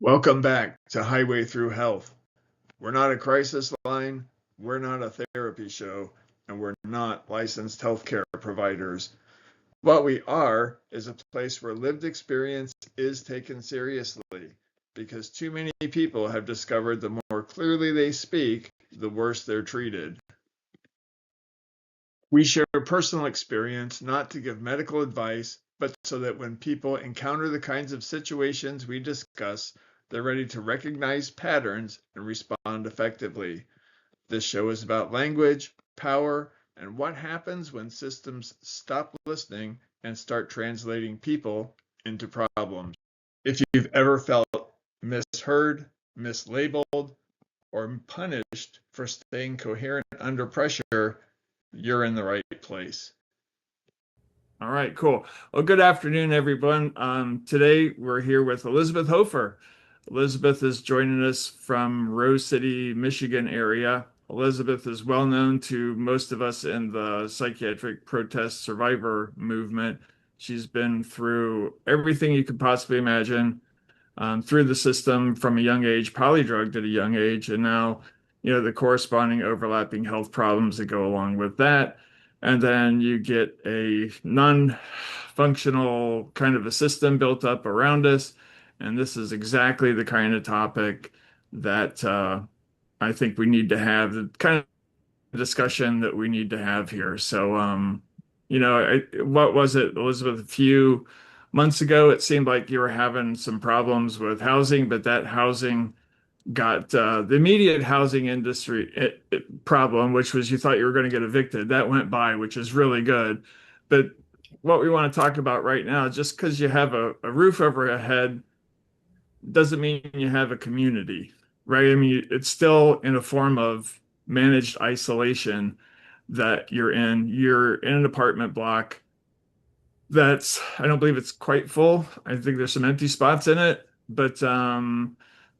Welcome back to Highway Through Health. We're not a crisis line, we're not a therapy show, and we're not licensed healthcare providers. What we are is a place where lived experience is taken seriously because too many people have discovered the more clearly they speak, the worse they're treated. We share personal experience not to give medical advice, but so that when people encounter the kinds of situations we discuss, they're ready to recognize patterns and respond effectively. This show is about language, power, and what happens when systems stop listening and start translating people into problems. If you've ever felt misheard, mislabeled, or punished for staying coherent under pressure, you're in the right place. All right, cool. Well, good afternoon, everyone. Today we're here with Elizabeth Hofer. Elizabeth is joining us from Rose City, Michigan area. Elizabeth is well known to most of us in the psychiatric protest survivor movement. She's been through everything you could possibly imagine, through the system from a young age, polydrugged at a young age, and now, the corresponding overlapping health problems that go along with that. And then you get a non-functional kind of a system built up around us. And this is exactly the kind of topic that I think we need to have, the kind of discussion that we need to have here. So, what was it, Elizabeth? A few months ago, it seemed like you were having some problems with housing, but that housing got the immediate housing industry problem, which was you thought you were going to get evicted. That went by, which is really good. But what we want to talk about right now, just because you have a roof over your head doesn't mean you have a community, right? I mean, it's still in a form of managed isolation that you're in. You're in an apartment block that's, I don't believe it's quite full. I think there's some empty spots in it, but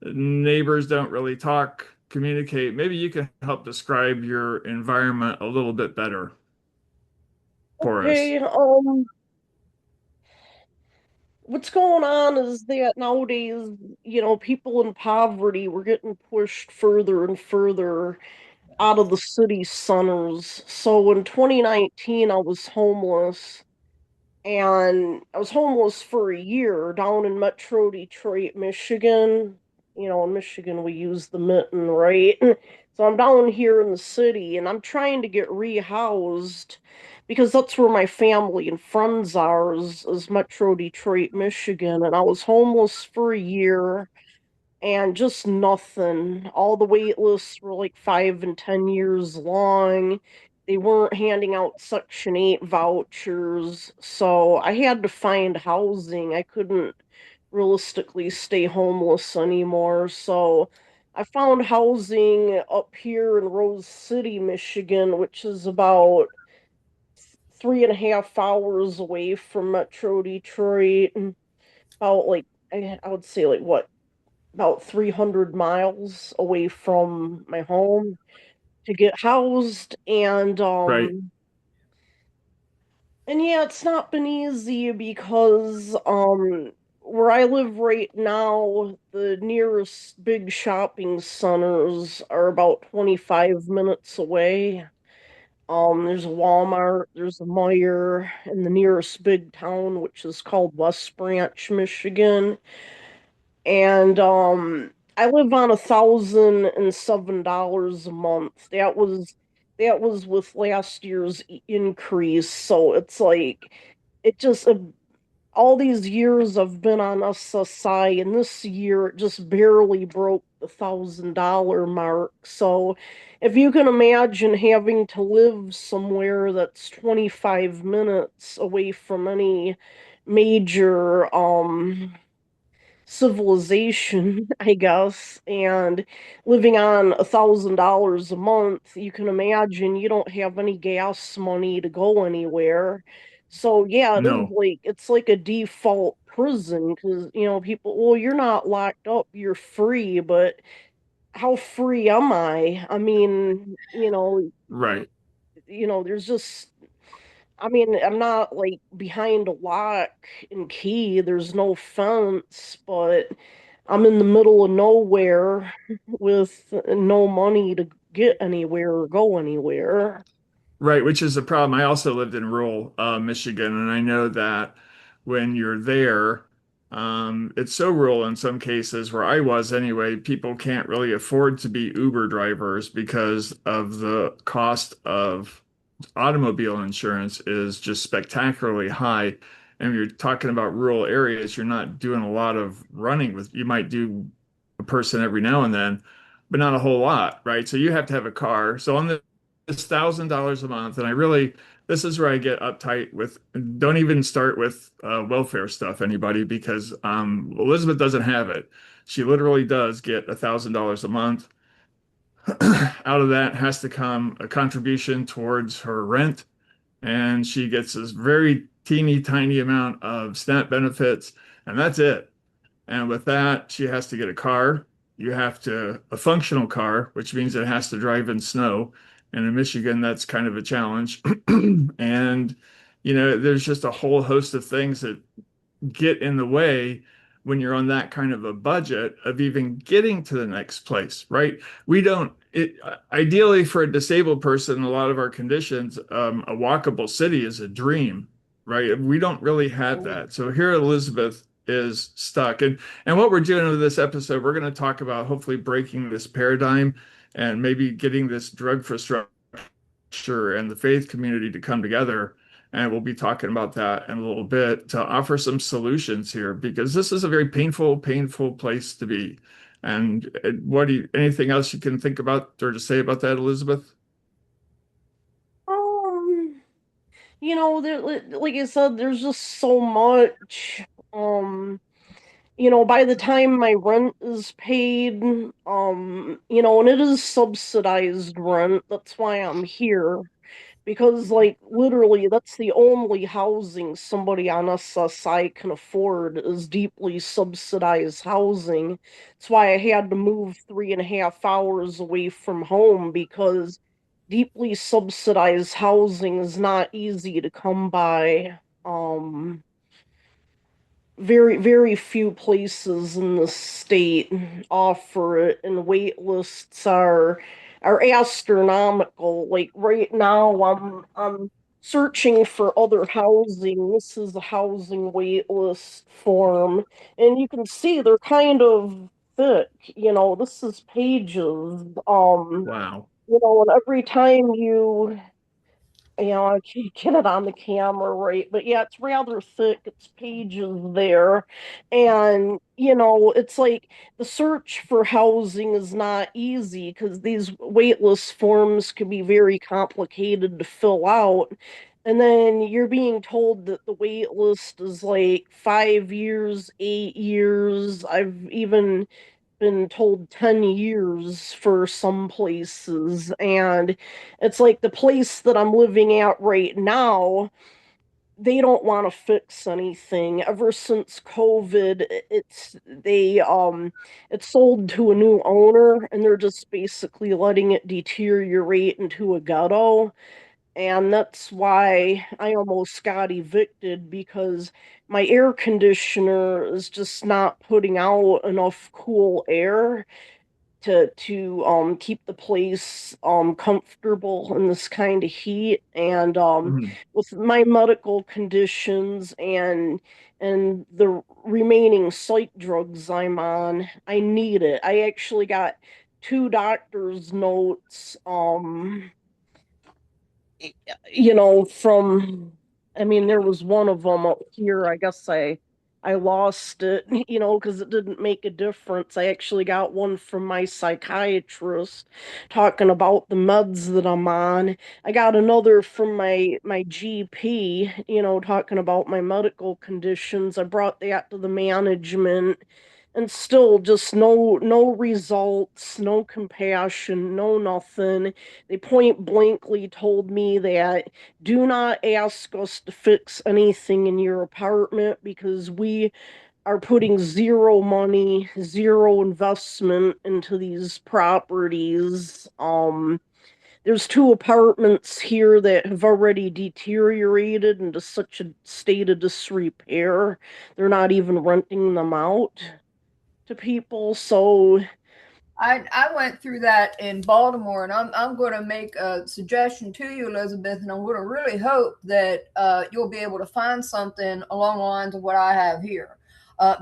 neighbors don't really talk, communicate. Maybe you can help describe your environment a little bit better for us. Okay, what's going on is that nowadays, people in poverty were getting pushed further and further out of the city centers. So in 2019, I was homeless for a year down in Metro Detroit, Michigan. In Michigan, we use the mitten, right? So I'm down here in the city and I'm trying to get rehoused because that's where my family and friends are, is Metro Detroit, Michigan. And I was homeless for a year and just nothing. All the wait lists were like 5 and 10 years long. They weren't handing out Section 8 vouchers, so I had to find housing. I couldn't realistically stay homeless anymore. So I found housing up here in Rose City, Michigan, which is about 3.5 hours away from Metro Detroit, and about like I would say like what about 300 miles away from my home to get housed, Right. and yeah, it's not been easy because where I live right now, the nearest big shopping centers are about 25 minutes away. There's a Walmart, there's a Meijer in the nearest big town, which is called West Branch, Michigan. And I live on $1,007 a month. That was with last year's increase. So it's like it just all these years I've been on SSI, and this year it just barely broke the $1,000 mark. So if you can imagine having to live somewhere that's 25 minutes away from any major civilization, I guess, and living on $1,000 a month, you can imagine you don't have any gas money to go anywhere. So yeah, No. it's like a default prison because people, well, you're not locked up, you're free, but how free am I? I mean, Right. there's just I mean, I'm not like behind a lock and key. There's no fence, but I'm in the middle of nowhere with no money to get anywhere or go anywhere. Right, which is a problem. I also lived in rural Michigan, and I know that when you're there, it's so rural in some cases, where I was anyway, people can't really afford to be Uber drivers because of the cost of automobile insurance is just spectacularly high. And when you're talking about rural areas, you're not doing a lot of running with, you might do a person every now and then, but not a whole lot, right? So you have to have a car. So on this $1,000 a month, and I really, this is where I get uptight with, don't even start with welfare stuff, anybody, because Elizabeth doesn't have it. She literally does get $1,000 a month. Out of that has to come a contribution towards her rent, and she gets this very teeny tiny amount of SNAP benefits, and that's it. And with that, she has to get a car. You have to, a functional car, which means it has to drive in snow. And in Michigan, that's kind of a challenge. And, there's just a whole host of things that get in the way when you're on that kind of a budget of even getting to the next place, right? We don't, ideally for a disabled person, a lot of our conditions, a walkable city is a dream, right? We don't really have that. So here Elizabeth is stuck. And what we're doing with this episode, we're going to talk about hopefully breaking this paradigm and maybe getting this drug infrastructure and the faith community to come together. And we'll be talking about that in a little bit to offer some solutions here, because this is a very painful place to be. And anything else you can think about or to say about that, Elizabeth? Um, there, like I said, there's just so much. By the time my rent is paid, and it is subsidized rent, that's why I'm here. Because, like, literally, that's the only housing somebody on SSI can afford is deeply subsidized housing. That's why I had to move 3.5 hours away from home because deeply subsidized housing is not easy to come by. Very few places in the state offer it, and wait lists are astronomical. Like right now, I'm searching for other housing. This is a housing wait list form, and you can see they're kind of thick. This is pages. Wow. And every time I can't get it on the camera right, but yeah, it's rather thick. It's pages there. And, it's like the search for housing is not easy because these waitlist forms can be very complicated to fill out. And then you're being told that the wait list is like 5 years, 8 years. I've even been told 10 years for some places. And it's like the place that I'm living at right now, they don't want to fix anything. Ever since COVID, it's sold to a new owner and they're just basically letting it deteriorate into a ghetto. And that's why I almost got evicted because my air conditioner is just not putting out enough cool air to keep the place comfortable in this kind of heat. And Mhm. with my medical conditions and the remaining psych drugs I'm on, I need it. I actually got two doctor's notes from, I mean, there was one of them up here. I guess I lost it, because it didn't make a difference. I actually got one from my psychiatrist talking about the meds that I'm on. I got another from my GP, talking about my medical conditions. I brought that to the management and still just no results, no compassion, no nothing. They point blankly told me that do not ask us to fix anything in your apartment because we are putting zero money, zero investment into these properties. There's two apartments here that have already deteriorated into such a state of disrepair. They're not even renting them out. to people. So I went through that in Baltimore, and I'm going to make a suggestion to you, Elizabeth, and I'm going to really hope that you'll be able to find something along the lines of what I have here,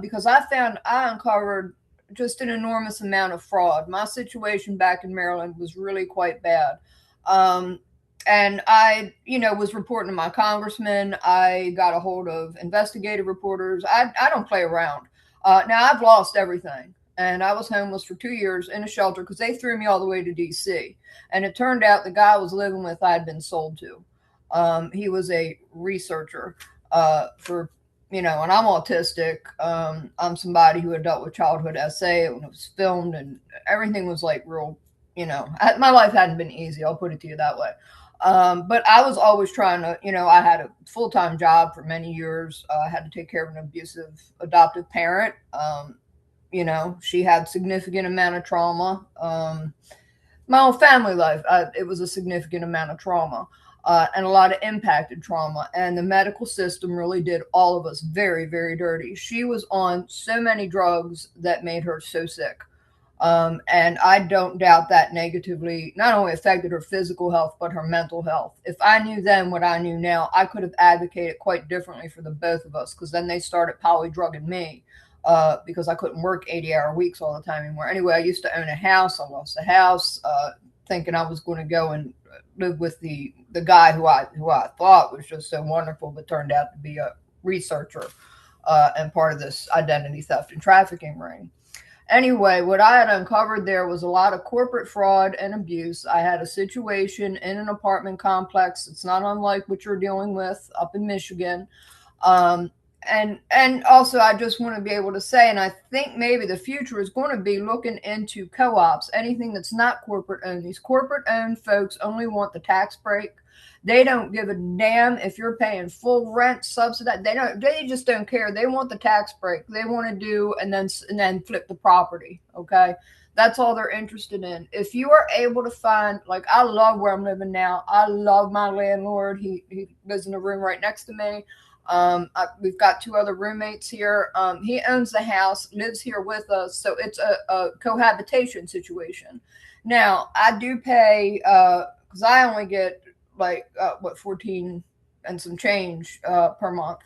because I uncovered just an enormous amount of fraud. My situation back in Maryland was really quite bad. Um, and I, was reporting to my congressman. I got a hold of investigative reporters. I don't play around. Now I've lost everything, and I was homeless for 2 years in a shelter because they threw me all the way to DC. And it turned out the guy I was living with I had been sold to. He was a researcher for, and I'm autistic. I'm somebody who had dealt with childhood SA when it was filmed, and everything was like real, my life hadn't been easy. I'll put it to you that way. But I was always trying to, I had a full time job for many years. I had to take care of an abusive adoptive parent. She had significant amount of trauma. My whole family life, it was a significant amount of trauma and a lot of impacted trauma. And the medical system really did all of us very, very dirty. She was on so many drugs that made her so sick. And I don't doubt that negatively not only affected her physical health, but her mental health. If I knew then what I knew now, I could have advocated quite differently for the both of us, because then they started polydrugging me because I couldn't work 80-hour weeks all the time anymore. Anyway, I used to own a house. I lost the house thinking I was going to go and live with the guy who I thought was just so wonderful, but turned out to be a researcher and part of this identity theft and trafficking ring. Anyway, what I had uncovered there was a lot of corporate fraud and abuse. I had a situation in an apartment complex. It's not unlike what you're dealing with up in Michigan. And also, I just want to be able to say, and I think maybe the future is going to be looking into co-ops, anything that's not corporate owned. These corporate owned folks only want the tax break. They don't give a damn if you're paying full rent, subsidized. They just don't care. They want the tax break. They want to do and then flip the property. Okay. That's all they're interested in. If you are able to find, like, I love where I'm living now. I love my landlord. He lives in a room right next to me. We've got 2 other roommates here. He owns the house, lives here with us. So it's a cohabitation situation. Now I do pay, cause I only get like 14 and some change per month,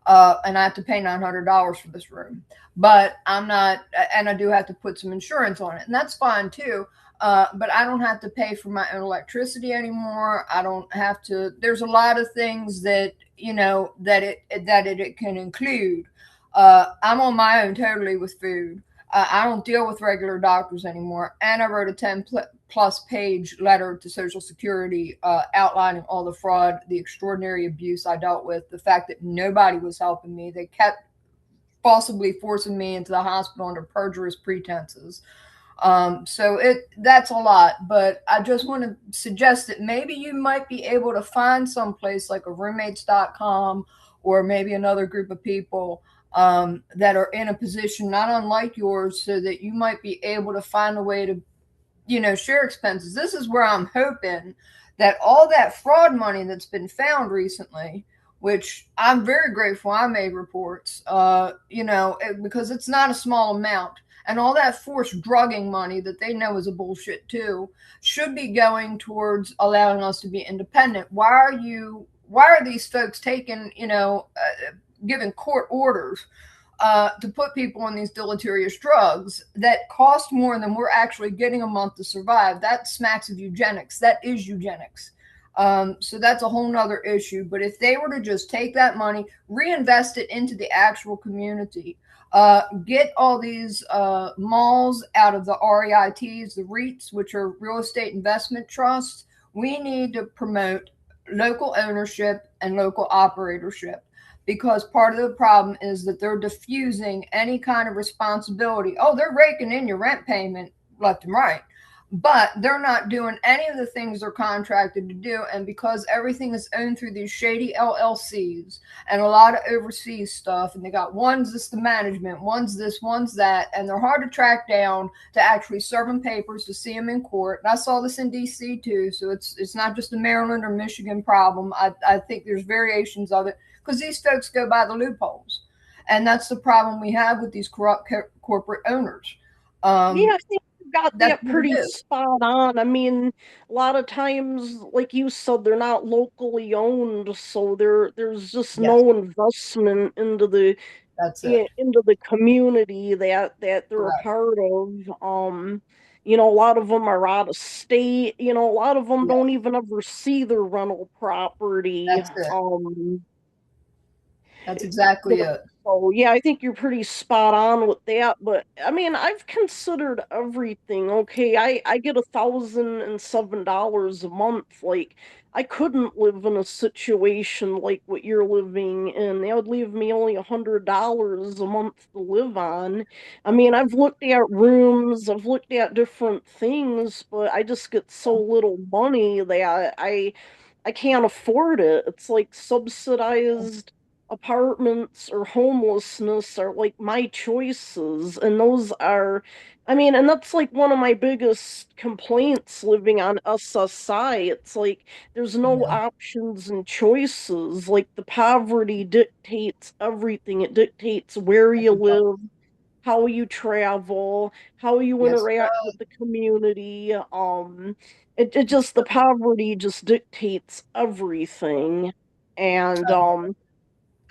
and I have to pay $900 for this room. But I'm not, and I do have to put some insurance on it, and that's fine too. But I don't have to pay for my own electricity anymore. I don't have to. There's a lot of things that it can include. I'm on my own totally with food. I don't deal with regular doctors anymore, and I wrote a 10+ page letter to Social Security outlining all the fraud, the extraordinary abuse I dealt with, the fact that nobody was helping me. They kept possibly forcing me into the hospital under perjurious pretenses. So that's a lot, but I just want to suggest that maybe you might be able to find some place like a roommates.com or maybe another group of people that are in a position not unlike yours, so that you might be able to find a way to, share expenses. This is where I'm hoping that all that fraud money that's been found recently, which I'm very grateful I made reports, because it's not a small amount. And all that forced drugging money that they know is a bullshit too, should be going towards allowing us to be independent. Why are these folks taking, giving court orders to put people on these deleterious drugs that cost more than we're actually getting a month to survive? That smacks of eugenics. That is eugenics. So that's a whole nother issue. But if they were to just take that money, reinvest it into the actual community, get all these malls out of the REITs, the REITs, which are real estate investment trusts. We need to promote local ownership and local operatorship, because part of the problem is that they're diffusing any kind of responsibility. Oh, they're raking in your rent payment left and right, but they're not doing any of the things they're contracted to do. And because everything is owned through these shady LLCs and a lot of overseas stuff, and they got one's this the management, one's this, one's that, and they're hard to track down to actually serve them papers, to see them in court. And I saw this in DC too, so it's not just a Maryland or Michigan problem. I think there's variations of it, because these folks go by the loopholes. And that's the problem we have with these corrupt corporate owners. Yeah, I think you got That's that what it pretty is. spot on. I mean, a lot of times, like you said, they're not locally owned, so there's just Yes, no investment that's it. into the community that they're a Correct. part of. A lot of them are out of state. A lot of them don't Yes, even ever see their rental property. that's it. That's exactly it. So yeah, I think you're pretty spot on with that. But I mean, I've considered everything. Okay, I get $1,007 a month. Like I couldn't live in a situation like what you're living in. That would leave me only $100 a month to live on. I mean, I've looked at rooms, I've looked at different things, but I just get so little money that I can't afford it. It's like subsidized apartments or homelessness are like my choices. And those are, I mean, and that's like one of my biggest complaints living on SSI. It's like there's no Yeah. options and choices. Like the poverty dictates everything, it dictates where Yes, you it does. live, how you travel, how you Yes, it interact with does. the community. It just the poverty just dictates everything. And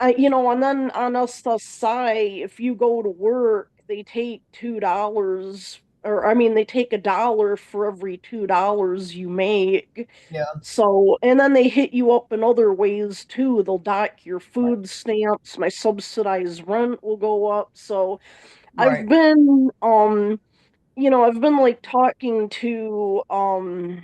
and then on SSI, if you go to work, they take $2, or I mean, they take $1 for every $2 you make. Yeah. So, and then they hit you up in other ways too. They'll dock your Right. food stamps, my subsidized rent will go up. So, I've Right. been I've been like talking to um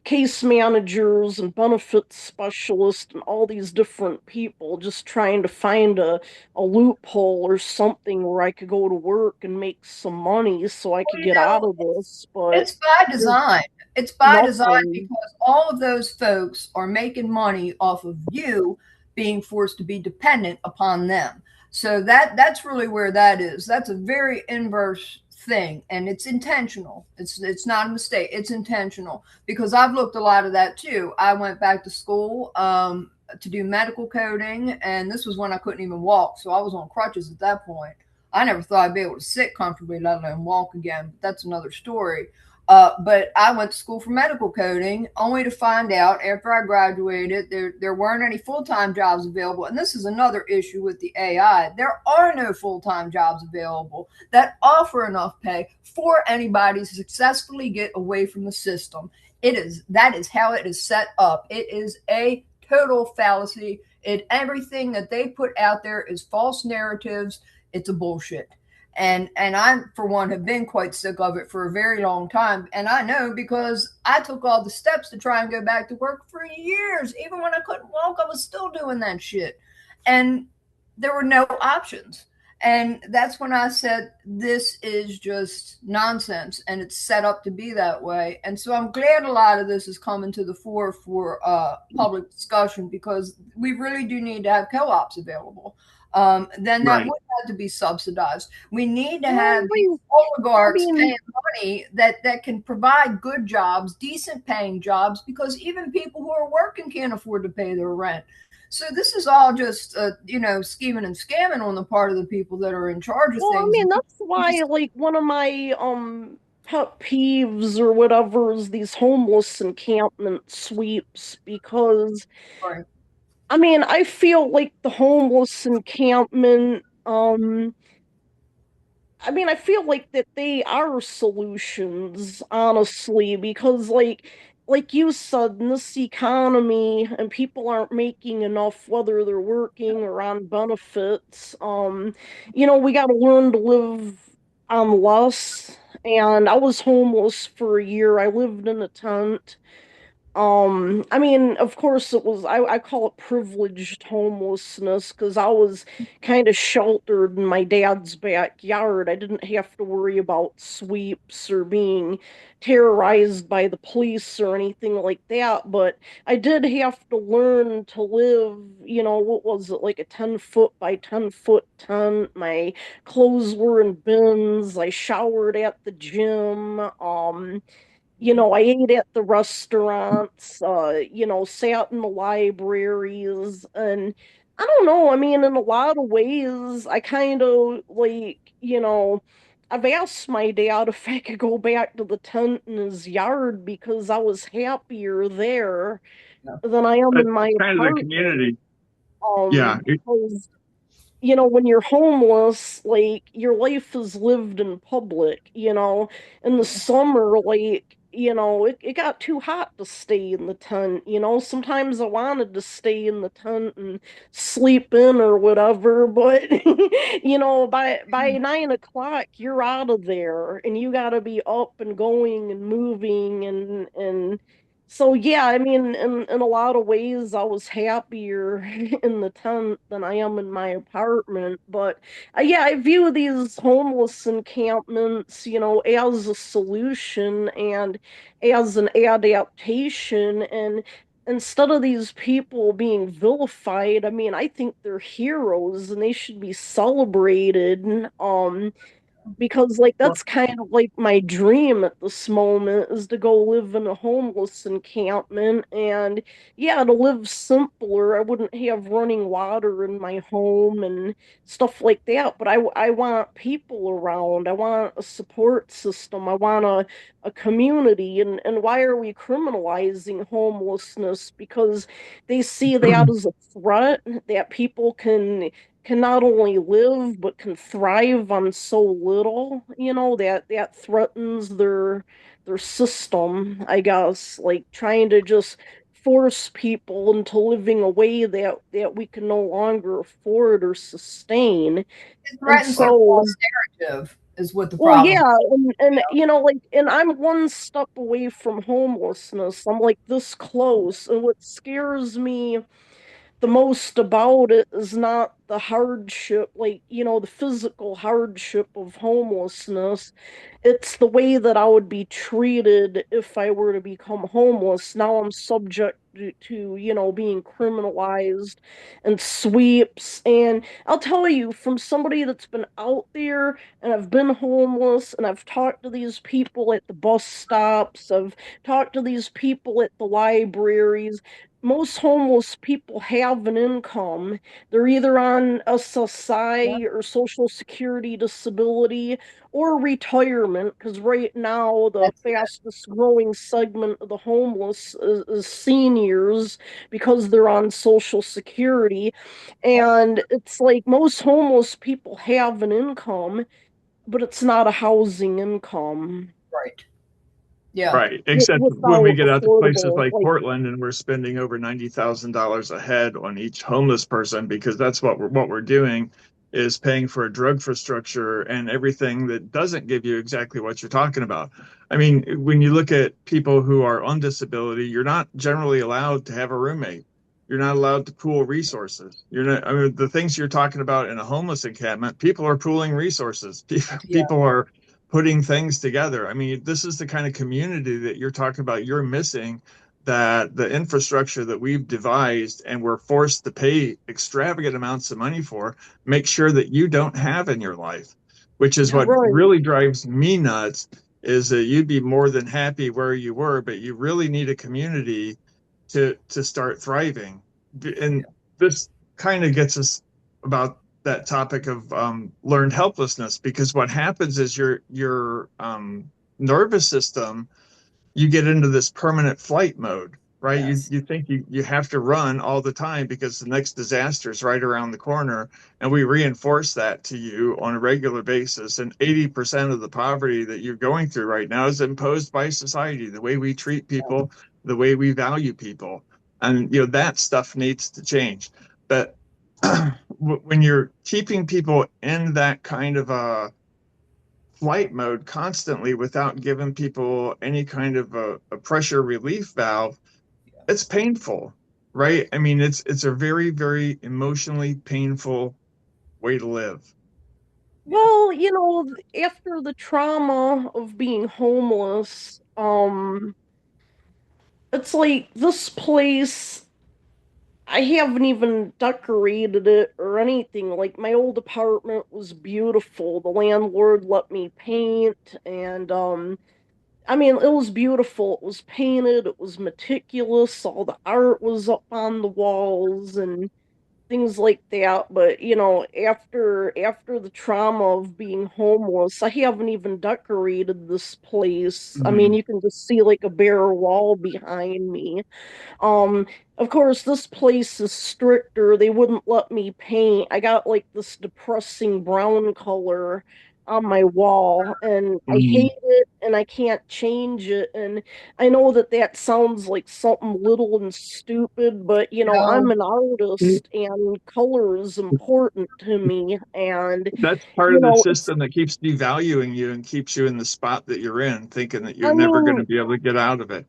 case managers and benefits specialists and all these different people, just trying to find a loophole or something where I could go to work and make some money so I Well, could get out of this, but it's by there's design. It's by design nothing. because all of those folks are making money off of you being forced to be dependent upon them. So that's really where that is. That's a very inverse thing, and it's intentional. It's not a mistake. It's intentional because I've looked a lot of that too. I went back to school to do medical coding, and this was when I couldn't even walk, so I was on crutches at that point. I never thought I'd be able to sit comfortably, let alone walk again. But that's another story. But I went to school for medical coding only to find out after I graduated there weren't any full time jobs available. And this is another issue with the AI. There are no full time jobs available that offer enough pay for anybody to successfully get away from the system. That is how it is set up. It is a total fallacy. Everything that they put out there is false narratives. It's a bullshit. And I, for one, have been quite sick of it for a very long time. And I know because I took all the steps to try and go back to work for years. Even when I couldn't walk, I was still doing that shit. And there were no options. And that's when I said, this is just nonsense and it's set up to be that way. And so I'm glad a lot of this is coming to the fore for public discussion because we really do need to have co ops available. Then that Right. would have to be subsidized. We need to Well, have these I oligarchs mean, paying money that can provide good jobs, decent paying jobs, because even people who are working can't afford to pay their rent. So this is all just scheming and scamming on the part of the people that are in charge of things. that's why like one of my pet peeves or whatever is these homeless encampment sweeps, because Right. I mean, I feel like the homeless encampment, I mean, I feel like that they are solutions, honestly, because like you said, in this economy and people aren't making enough whether they're working or on benefits. We gotta learn to live on less. And I was homeless for a year. I lived in a tent. I mean, of course it was, I call it privileged homelessness because I was kind of sheltered in my dad's backyard. I didn't have to worry about sweeps or being terrorized by the police or anything like that. But I did have to learn to live, what was it, like a 10-foot by 10-foot tent. My clothes were in bins. I showered at the gym. I ate at the restaurants, sat in the libraries, and I don't know. I mean, in a lot of ways, I kind of like, I've asked my dad if I could go back to the tent in his yard because I was happier there Yeah. than I am But in my kind of the apartment. community. Yeah. Because when you're homeless, like your life is lived in public, in the summer, like, it got too hot to stay in the tent, sometimes I wanted to stay in the tent and sleep in or whatever, but by 9 o'clock, you're out of there and you gotta be up and going and moving and so yeah, I mean, in a lot of ways, I was happier in the tent than I am in my apartment. But yeah, I view these homeless encampments, as a solution and as an adaptation. And instead of these people being vilified, I mean, I think they're heroes and they should be celebrated. Because like Well, that's kind of like my dream at this moment is to go live in a homeless encampment and yeah, to live simpler. I wouldn't have running water in my home and stuff like that, but I want people around. I want a support system. I want a community. And why are we criminalizing homelessness? Because they see that as a threat that people can not only live but can thrive on so little, that threatens their system, I guess, like trying to just force people into living a way that we can no longer afford or sustain. It And threatens their so false narrative, is what the well, problem yeah, is. and like, and I'm one step away from homelessness. I'm like this close, and what scares me the most about it is not the hardship, like, the physical hardship of homelessness. It's the way that I would be treated if I were to become homeless. Now I'm subject to, being criminalized and sweeps. And I'll tell you, from somebody that's been out there and I've been homeless and I've talked to these people at the bus stops, I've talked to these people at the libraries. Most homeless people have an income. They're either on Yeah, SSI or Social Security disability or retirement, because right now the that's it. fastest growing segment of the homeless is seniors because they're on Social Security. Yep, And it's like most homeless people have an income, but it's not a housing income right. Yeah, right. Except when we without get out to places affordable, like like, Portland and we're spending over $90,000 a head on each homeless person because that's what we're doing is paying for a drug infrastructure and everything that doesn't give you exactly what you're talking about. I mean, when you look at people who are on disability, you're not generally allowed to have a roommate. You're not allowed to pool resources. You're not, I mean, the things you're talking about in a homeless encampment, people are pooling resources. yeah, People are putting things together. I mean, this is the kind of community that you're talking about. You're missing that the infrastructure that we've devised and we're forced to pay extravagant amounts of money for, make sure that you don't have in your life, which is what right. really drives me nuts. Is that you'd be more than happy where you were, but you really need a community to start thriving. And yeah, this kind of gets us about that topic of learned helplessness, because what happens is your nervous system, you get into this permanent flight mode, right? you yes. you think you have to run all the time because the next disaster is right around the corner, and we reinforce that to you on a regular basis. And 80% of the poverty that you're going through right now is imposed by society, the way we treat Yeah, people, the way we value people. And that stuff needs to change. But when you're keeping people in that kind of a flight mode constantly without giving people any kind of a pressure relief valve, yeah. it's painful, right? I mean, it's a very, very emotionally painful way to live. Well, after the trauma of being homeless, it's like this place, I haven't even decorated it or anything. Like my old apartment was beautiful. The landlord let me paint and I mean, it was beautiful. It was painted, it was meticulous, all the art was up on the walls and things like that. But after the trauma of being homeless, I haven't even decorated this place. I mean, Mhm. you can just see like a bare wall behind me. Um, of course, this place is stricter. They wouldn't let me paint. I got like this depressing brown color on my wall, and I hate Mhm. it, and I can't change it. And I know that that sounds like something little and stupid, but I'm No. an artist, and color is important to me. And That's part of the it's, system that keeps devaluing you and keeps you in the spot that you're in, thinking that you're I never going to mean, be able to get out of it.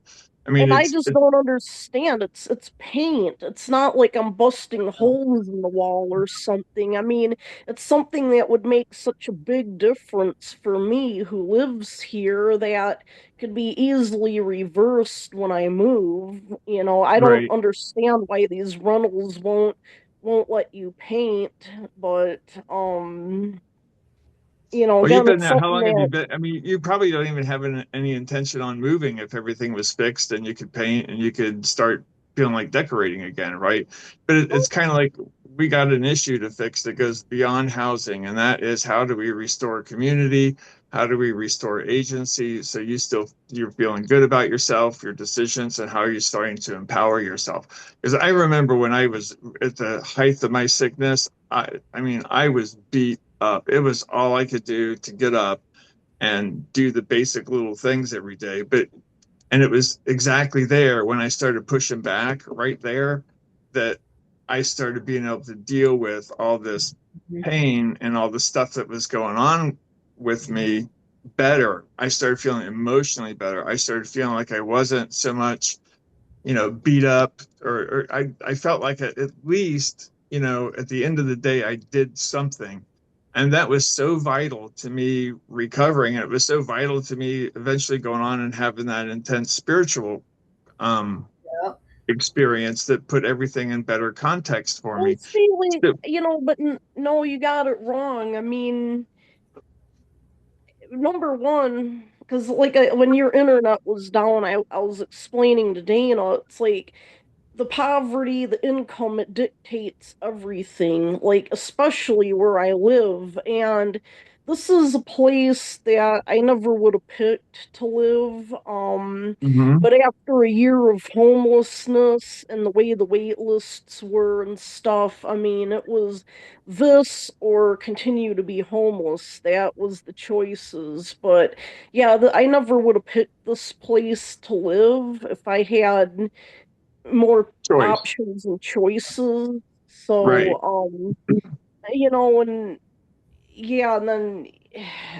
I mean, and I just don't understand. It's paint. It's not like I'm busting holes in the wall or something. I mean, it's something that would make such a big difference for me who lives here that could be easily reversed when I move. I don't right. understand why these rentals won't let you paint, but Well, you've again, been it's there. How something long have you that been? I mean, you probably don't even have any intention on moving if everything was fixed and you could paint and you could start feeling like decorating again, right? But it's kind of like we got an issue to fix that goes beyond housing, and that is how do we restore community? How do we restore agency so you're feeling good about yourself, your decisions, and how are you starting to empower yourself? Because I remember when I was at the height of my sickness, I mean, I was beat up. It was all I could do to get up and do the basic little things every day. And it was exactly there when I started pushing back right there that I started being able to deal with all this pain and all the stuff that was going on with me better. I started feeling emotionally better. I started feeling like I wasn't so much beat up, or I felt like at least, at the end of the day, I did something. And that was so vital to me recovering. And it was so vital to me eventually going on and having that intense spiritual um, Yeah. experience that put everything in better context for well, me. see, like, So, but no, you got it wrong. I mean, number one, because like when your internet was down, I was explaining to Dana, it's like the poverty, the income, it dictates everything, like especially where I live. And this is a place that I never would have picked to live. mhm. But after a year of homelessness and the way the wait lists were and stuff, I mean, it was this or continue to be homeless. That was the choices. But yeah, I never would have picked this place to live if I had more Choice. options and choices. Right. So, and yeah, and then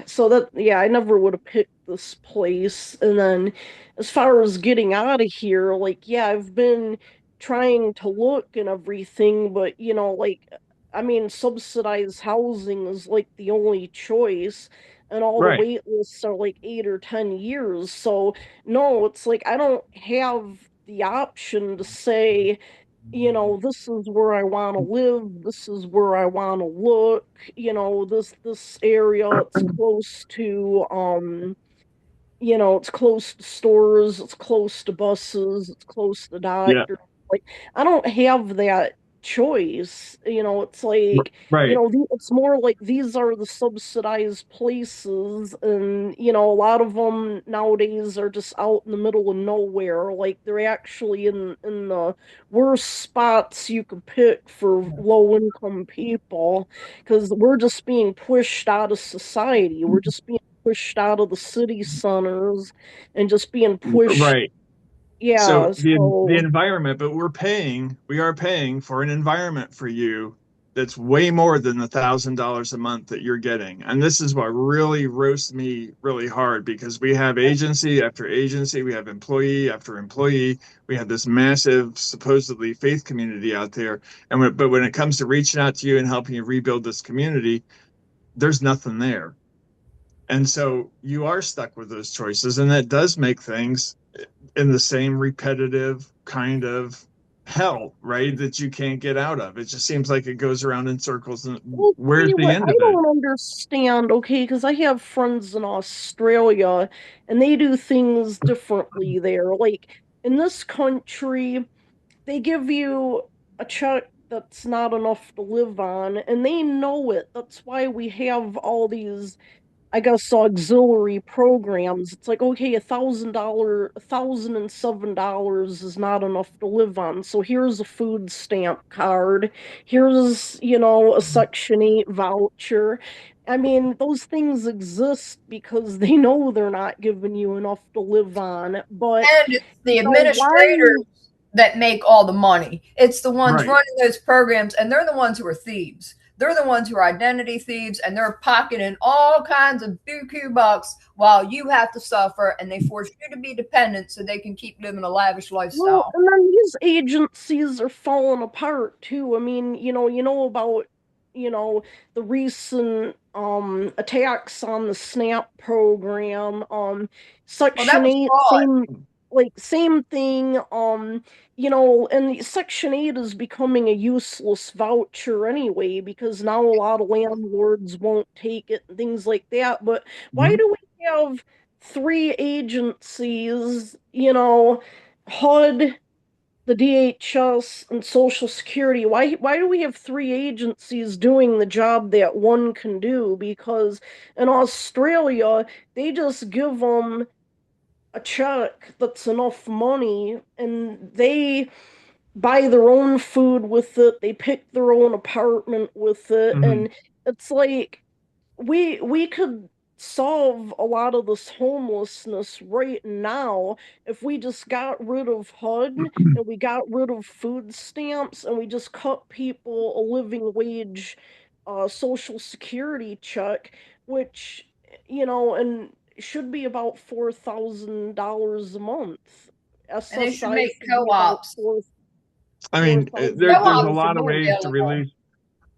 so that yeah, I never would have picked this place. And then as far as getting out of here, like yeah, I've been trying to look and everything, but like I mean, subsidized housing is like the only choice, and all the Right. wait lists are like 8 or 10 years. So no, it's like I don't have the option to say this is where I want to live, this is where I want to look, this area, it's close to it's close to stores, it's close to buses, it's close to Yeah. doctors. Like, I don't have that choice. It's like, Right. it's more like these are the subsidized places, and a lot of them nowadays are just out in the middle of nowhere. Like they're actually in the worst spots you could pick for low income people, because we're just being pushed out of society. We're just being pushed out of the city centers and just being pushed. Right. So Yeah, the so environment, but we are paying for an environment for you that's way more than $1,000 a month that you're getting. And this is what really roasts me really hard, because we have agency after agency, we have employee after employee, we have this massive supposedly faith community out there. But when it comes to reaching out to you and helping you rebuild this community, there's nothing there. And so you are stuck with those choices, and that does make things in the same repetitive kind of hell, right? That you can't get out of. It just seems like it goes around in circles. And well, where's see the what end I of it? don't understand, okay, because I have friends in Australia and they do things differently there. Like in this country, they give you a check that's not enough to live on, and they know it. That's why we have all these, I guess, auxiliary programs. It's like, okay, $1,007 is not enough to live on. So here's a food stamp card. Here's, a Section 8 voucher. I mean, those things exist because they know they're not giving you enough to live on. But, And it's the why? administrators that make all the money. It's the ones Right. running those programs, and they're the ones who are thieves. They're the ones who are identity thieves, and they're pocketing all kinds of buku bucks while you have to suffer, and they force you to be dependent so they can keep living a lavish Well, lifestyle. and then these agencies are falling apart too. I mean, about, the recent attacks on the SNAP program, Well, that Section was 8, fraud. same thing, and Section 8 is becoming a useless voucher anyway because now a lot of landlords won't take it and things like that. But why Mhm. do we have three agencies, HUD, the DHS, and Social Security? Why do we have three agencies doing the job that one can do? Because in Australia, they just give them a check that's enough money and they buy their own food with it, they pick their own apartment with it, Mhm. and it's like we could solve a lot of this homelessness right now if we just got rid of HUD and we got rid of food stamps and we just cut people a living wage social security check, which, and should be about $4,000 a month. And they should SSI make should be about co-ops. I four mean, thousand there's a Co-ops dollars a are lot of more month. ways to available. release.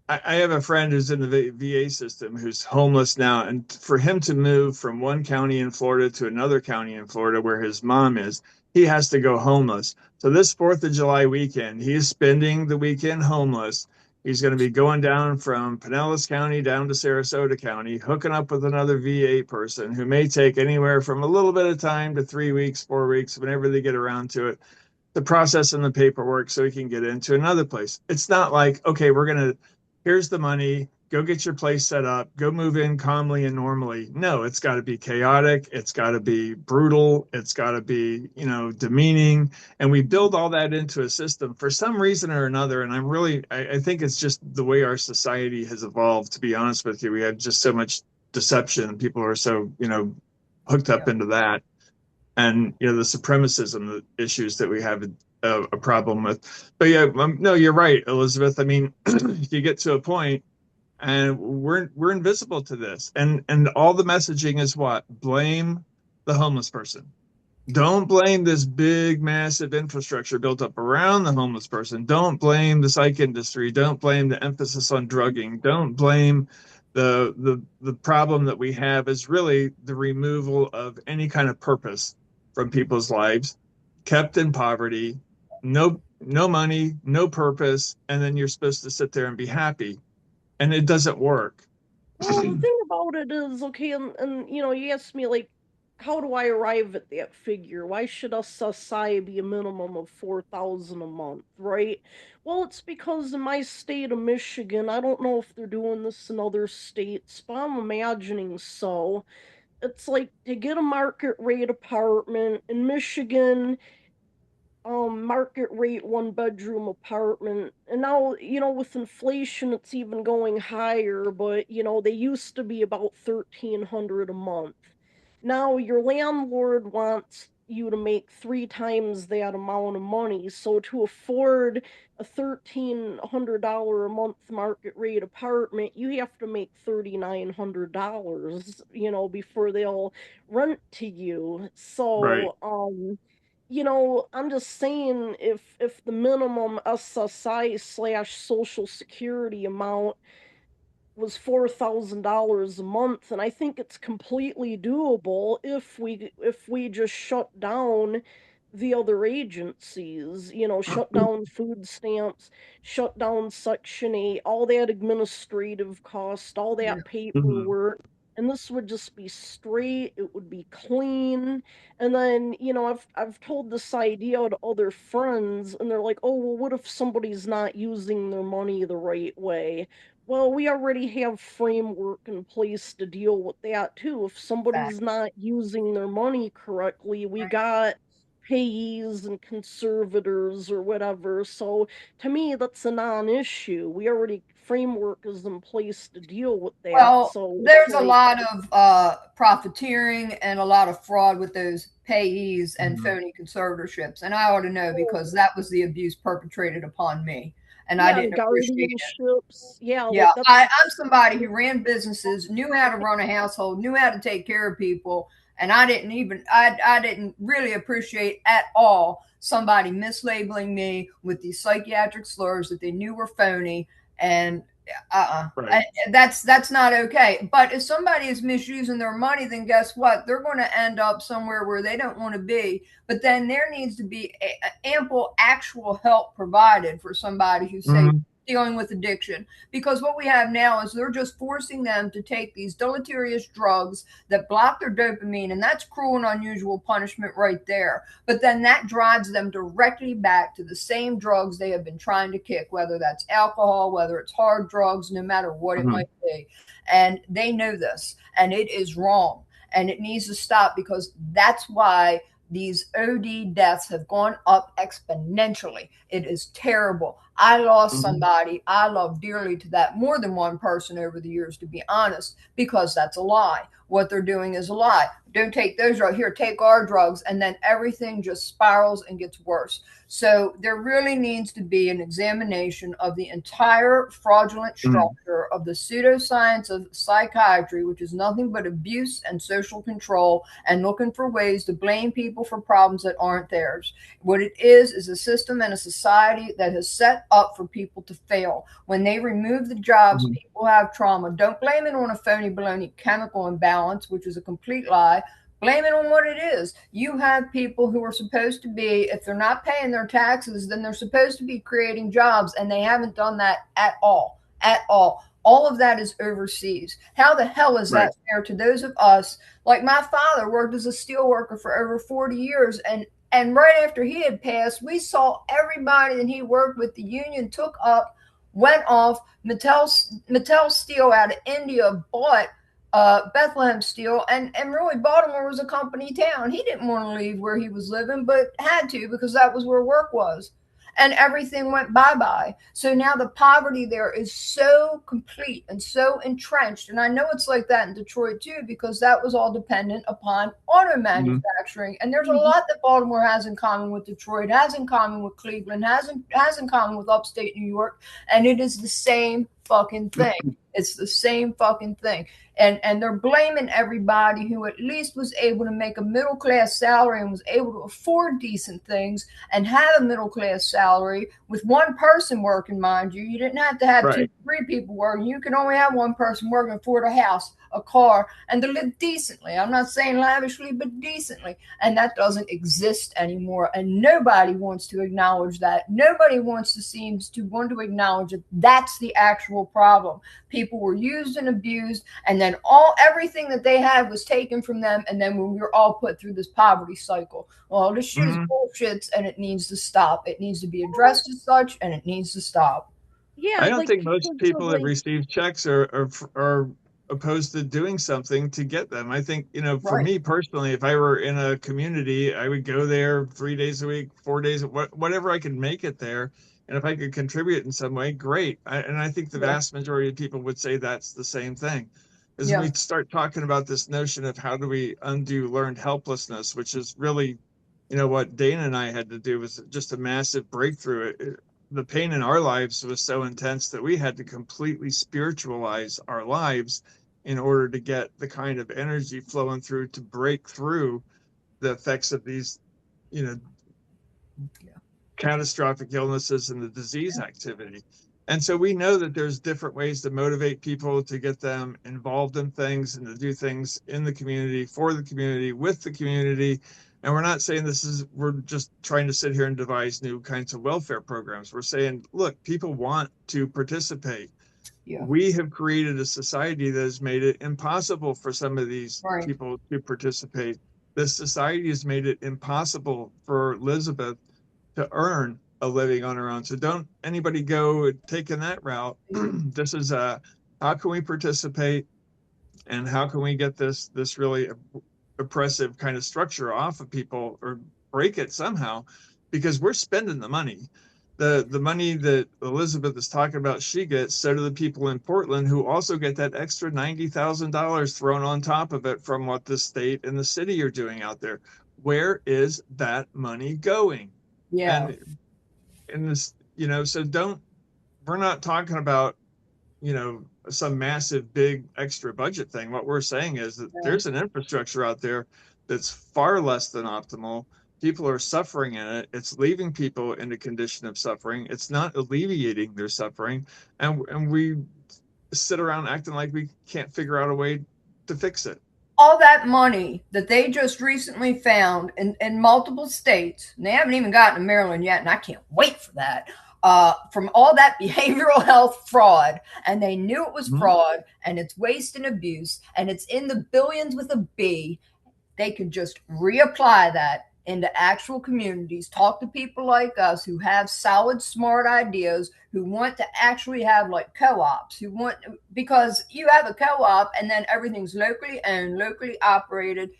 I have a friend who's in the VA system who's homeless now, and for him to move from one county in Florida to another county in Florida where his mom is, he has to go homeless. So this 4th of July weekend, he's spending the weekend homeless. He's going to be going down from Pinellas County down to Sarasota County, hooking up with another VA person who may take anywhere from a little bit of time to 3 weeks, 4 weeks, whenever they get around to it, the process and the paperwork so he can get into another place. It's not like, okay, here's the money, go get your place set up, go move in calmly and normally. No, it's got to be chaotic. It's got to be brutal. It's got to be, demeaning. And we build all that into a system for some reason or another. And I think it's just the way our society has evolved, to be honest with you. We have just so much deception. People are so, hooked up Yeah. into that, and the supremacism the issues that we have a problem with. But yeah, no, you're right, Elizabeth. I mean, you get to a point and we're invisible to this, and all the messaging is what? Blame the homeless person. Don't blame this big massive infrastructure built up around the homeless person. Don't blame the psych industry. Don't blame the emphasis on drugging. Don't blame the problem that we have is really the removal of any kind of purpose from people's lives, kept in poverty, no money, no purpose, and then you're supposed to sit there and be happy, and it doesn't work. Well, the thing about it is, okay, and you asked me, like, how do I arrive at that figure? Why should a SSI be a minimum of 4,000 a month, right? Well, it's because in my state of Michigan, I don't know if they're doing this in other states, but I'm imagining so. It's like to get a market rate apartment in Michigan, market rate one bedroom apartment, and now, with inflation it's even going higher, but they used to be about 1,300 a month. Now your landlord wants you to make three times that amount of money, so to afford a $1,300 a month market rate apartment you have to make $3,900, before they'll rent to you. Right. So I'm just saying, if the minimum SSI slash Social Security amount was $4,000 a month, and I think it's completely doable if we just shut down the other agencies, shut down food stamps, shut down Section 8, all that administrative cost, all Yeah. that Mhm. paperwork. and this would just be straight, it would be clean. And then, I've told this idea to other friends, and they're like, "Oh, well, what if somebody's not using their money the right way?" Well, we already have framework in place to deal with that too. If somebody's Exactly. not using their money correctly, we got payees and conservators or whatever. So to me, that's a non-issue. We already framework is in place to deal with that. Well, So it's there's a like, lot of profiteering and a lot of fraud with those payees and Mhm. phony conservatorships. And I ought to know oh, because that was the abuse perpetrated upon me. And I yeah, didn't appreciate it. guardianships. Yeah, Yeah, like that's I'm somebody who ran businesses, knew how to run a household, knew how to take care of people, and I didn't really appreciate at all somebody mislabeling me with these psychiatric slurs that they knew were phony, and Right. that's not okay. But if somebody is misusing their money, then guess what? They're going to end up somewhere where they don't want to be. But then there needs to be ample actual help provided for somebody who's say Mhm. dealing with addiction, because what we have now is they're just forcing them to take these deleterious drugs that block their dopamine, and that's cruel and unusual punishment right there. But then that drives them directly back to the same drugs they have been trying to kick, whether that's alcohol, whether it's hard drugs, no matter what it Mhm. might be. And they know this, and it is wrong, and it needs to stop, because that's why these OD deaths have gone up exponentially. It is terrible. I lost Mhm. somebody I love dearly to that, more than one person over the years, to be honest, because that's a lie. What they're doing is a lie. Don't take those drugs. Here, take our drugs. And then everything just spirals and gets worse. So there really needs to be an examination of the entire fraudulent Mhm. structure of the pseudoscience of psychiatry, which is nothing but abuse and social control and looking for ways to blame people for problems that aren't theirs. What it is a system and a society that has set up for people to fail. When they remove the jobs, Mhm. people have trauma. Don't blame it on a phony baloney chemical imbalance, which is a complete lie. Blame it on what it is. You have people who are supposed to be, if they're not paying their taxes, then they're supposed to be creating jobs, and they haven't done that at all. At all. All of that is overseas. How the hell is Right. that fair to those of us? Like my father worked as a steel worker for over 40 years, and right after he had passed, we saw everybody that he worked with, the union took up, went off. Mattel Steel out of India bought Bethlehem Steel, and really Baltimore was a company town. He didn't want to leave where he was living, but had to, because that was where work was. And everything went bye bye. So now the poverty there is so complete and so entrenched. And I know it's like that in Detroit too, because that was all dependent upon auto Mhm. manufacturing. And there's a mhm. lot that Baltimore has in common with Detroit, has in common with Cleveland, has in common with upstate New York. And it is the same fucking thing. It's the same fucking thing. And they're blaming everybody who at least was able to make a middle class salary and was able to afford decent things and have a middle class salary with one person working, mind you. You didn't have to have two, Right. three people working. You can only have one person working, afford a house, a car, and to live decently. I'm not saying lavishly, but decently. And that doesn't exist anymore. And nobody wants to acknowledge that. Nobody wants to seems to want to acknowledge that that's the actual problem. People were used and abused, and then everything that they had was taken from them, and then we were all put through this poverty cycle. Well, this shit is Mhm. bullshit, and it needs to stop. It needs to be addressed as such, and it needs to stop. Yeah, I don't like think most because of people that like, receive checks are opposed to doing something to get them. I think, for Right. me personally, if I were in a community, I would go there 3 days a week, 4 days, whatever I could make it there. And if I could contribute in some way, great. And I think the Yeah. vast majority of people would say that's the same thing. Is when Yeah. we start talking about this notion of how do we undo learned helplessness, which is really, what Dana and I had to do was just a massive breakthrough. The pain in our lives was so intense that we had to completely spiritualize our lives in order to get the kind of energy flowing through to break through the effects of these, you know, Yeah. catastrophic illnesses and the disease activity. And so we know that there's different ways to motivate people to get them involved in things and to do things in the community, for the community, with the community. And we're not saying we're just trying to sit here and devise new kinds of welfare programs. We're saying, look, people want to participate. Yeah. We have created a society that has made it impossible for some of these Right. people to participate. This society has made it impossible for Elizabeth to earn a living on her own. So don't anybody go taking that route. This is how can we participate, and how can we get this really oppressive kind of structure off of people, or break it somehow, because we're spending the money. The money that Elizabeth is talking about she gets, so do the people in Portland, who also get that extra $90,000 thrown on top of it from what the state and the city are doing out there. Where is that money going? Yeah. And in this, so don't, we're not talking about, some massive big extra budget thing. What we're saying is that Yeah. there's an infrastructure out there that's far less than optimal. People are suffering in it. It's leaving people in a condition of suffering. It's not alleviating their suffering. And we sit around acting like we can't figure out a way to fix it. All that money that they just recently found in multiple states, and they haven't even gotten to Maryland yet, and I can't wait for that. From all that behavioral health fraud, and they knew it was Mhm. fraud, and it's waste and abuse, and it's in the billions with a B. They could just reapply that into actual communities, talk to people like us who have solid, smart ideas, who want to actually have like co-ops, who want, because you have a co-op and then everything's locally owned, locally operated.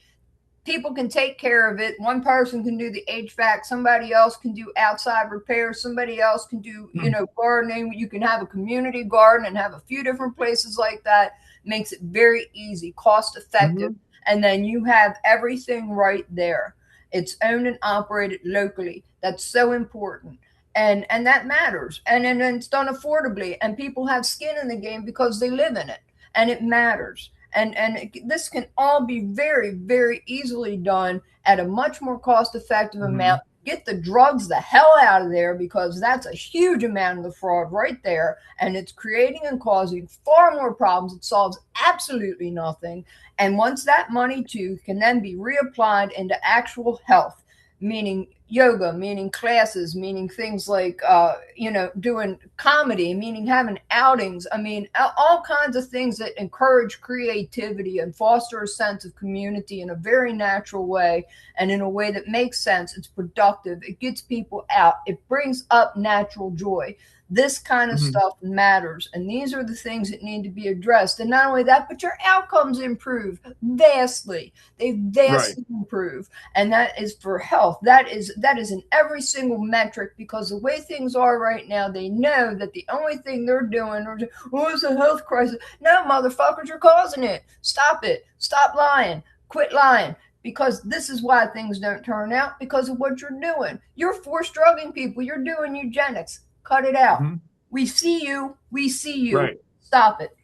People can take care of it. One person can do the HVAC, somebody else can do outside repairs, somebody else can do, gardening. You can have a community garden and have a few different places like that. Makes it very easy, cost effective, Mhm. and then you have everything right there. It's owned and operated locally. That's so important. And that matters. And it's done affordably, and people have skin in the game because they live in it, and it matters. And this can all be very, very easily done at a much more cost effective Mhm. amount. Get the drugs the hell out of there, because that's a huge amount of the fraud right there, and it's creating and causing far more problems. It solves absolutely nothing. And once that money too can then be reapplied into actual health, meaning yoga, meaning classes, meaning things like doing comedy, meaning having outings. I mean, all kinds of things that encourage creativity and foster a sense of community in a very natural way, and in a way that makes sense. It's productive, it gets people out, it brings up natural joy. This kind of Mhm. stuff matters, and these are the things that need to be addressed. And not only that, but your outcomes improve vastly. They Right. vastly improve, and that is for health. That is in every single metric, because the way things are right now, they know that the only thing they're doing is, oh, it's a health crisis. No, motherfuckers, you're causing it. Stop it. Stop lying. Quit lying. Because this is why things don't turn out, because of what you're doing. You're forced drugging people. You're doing eugenics. Cut it out. Mhm. We see you. We see you. Right. Stop it.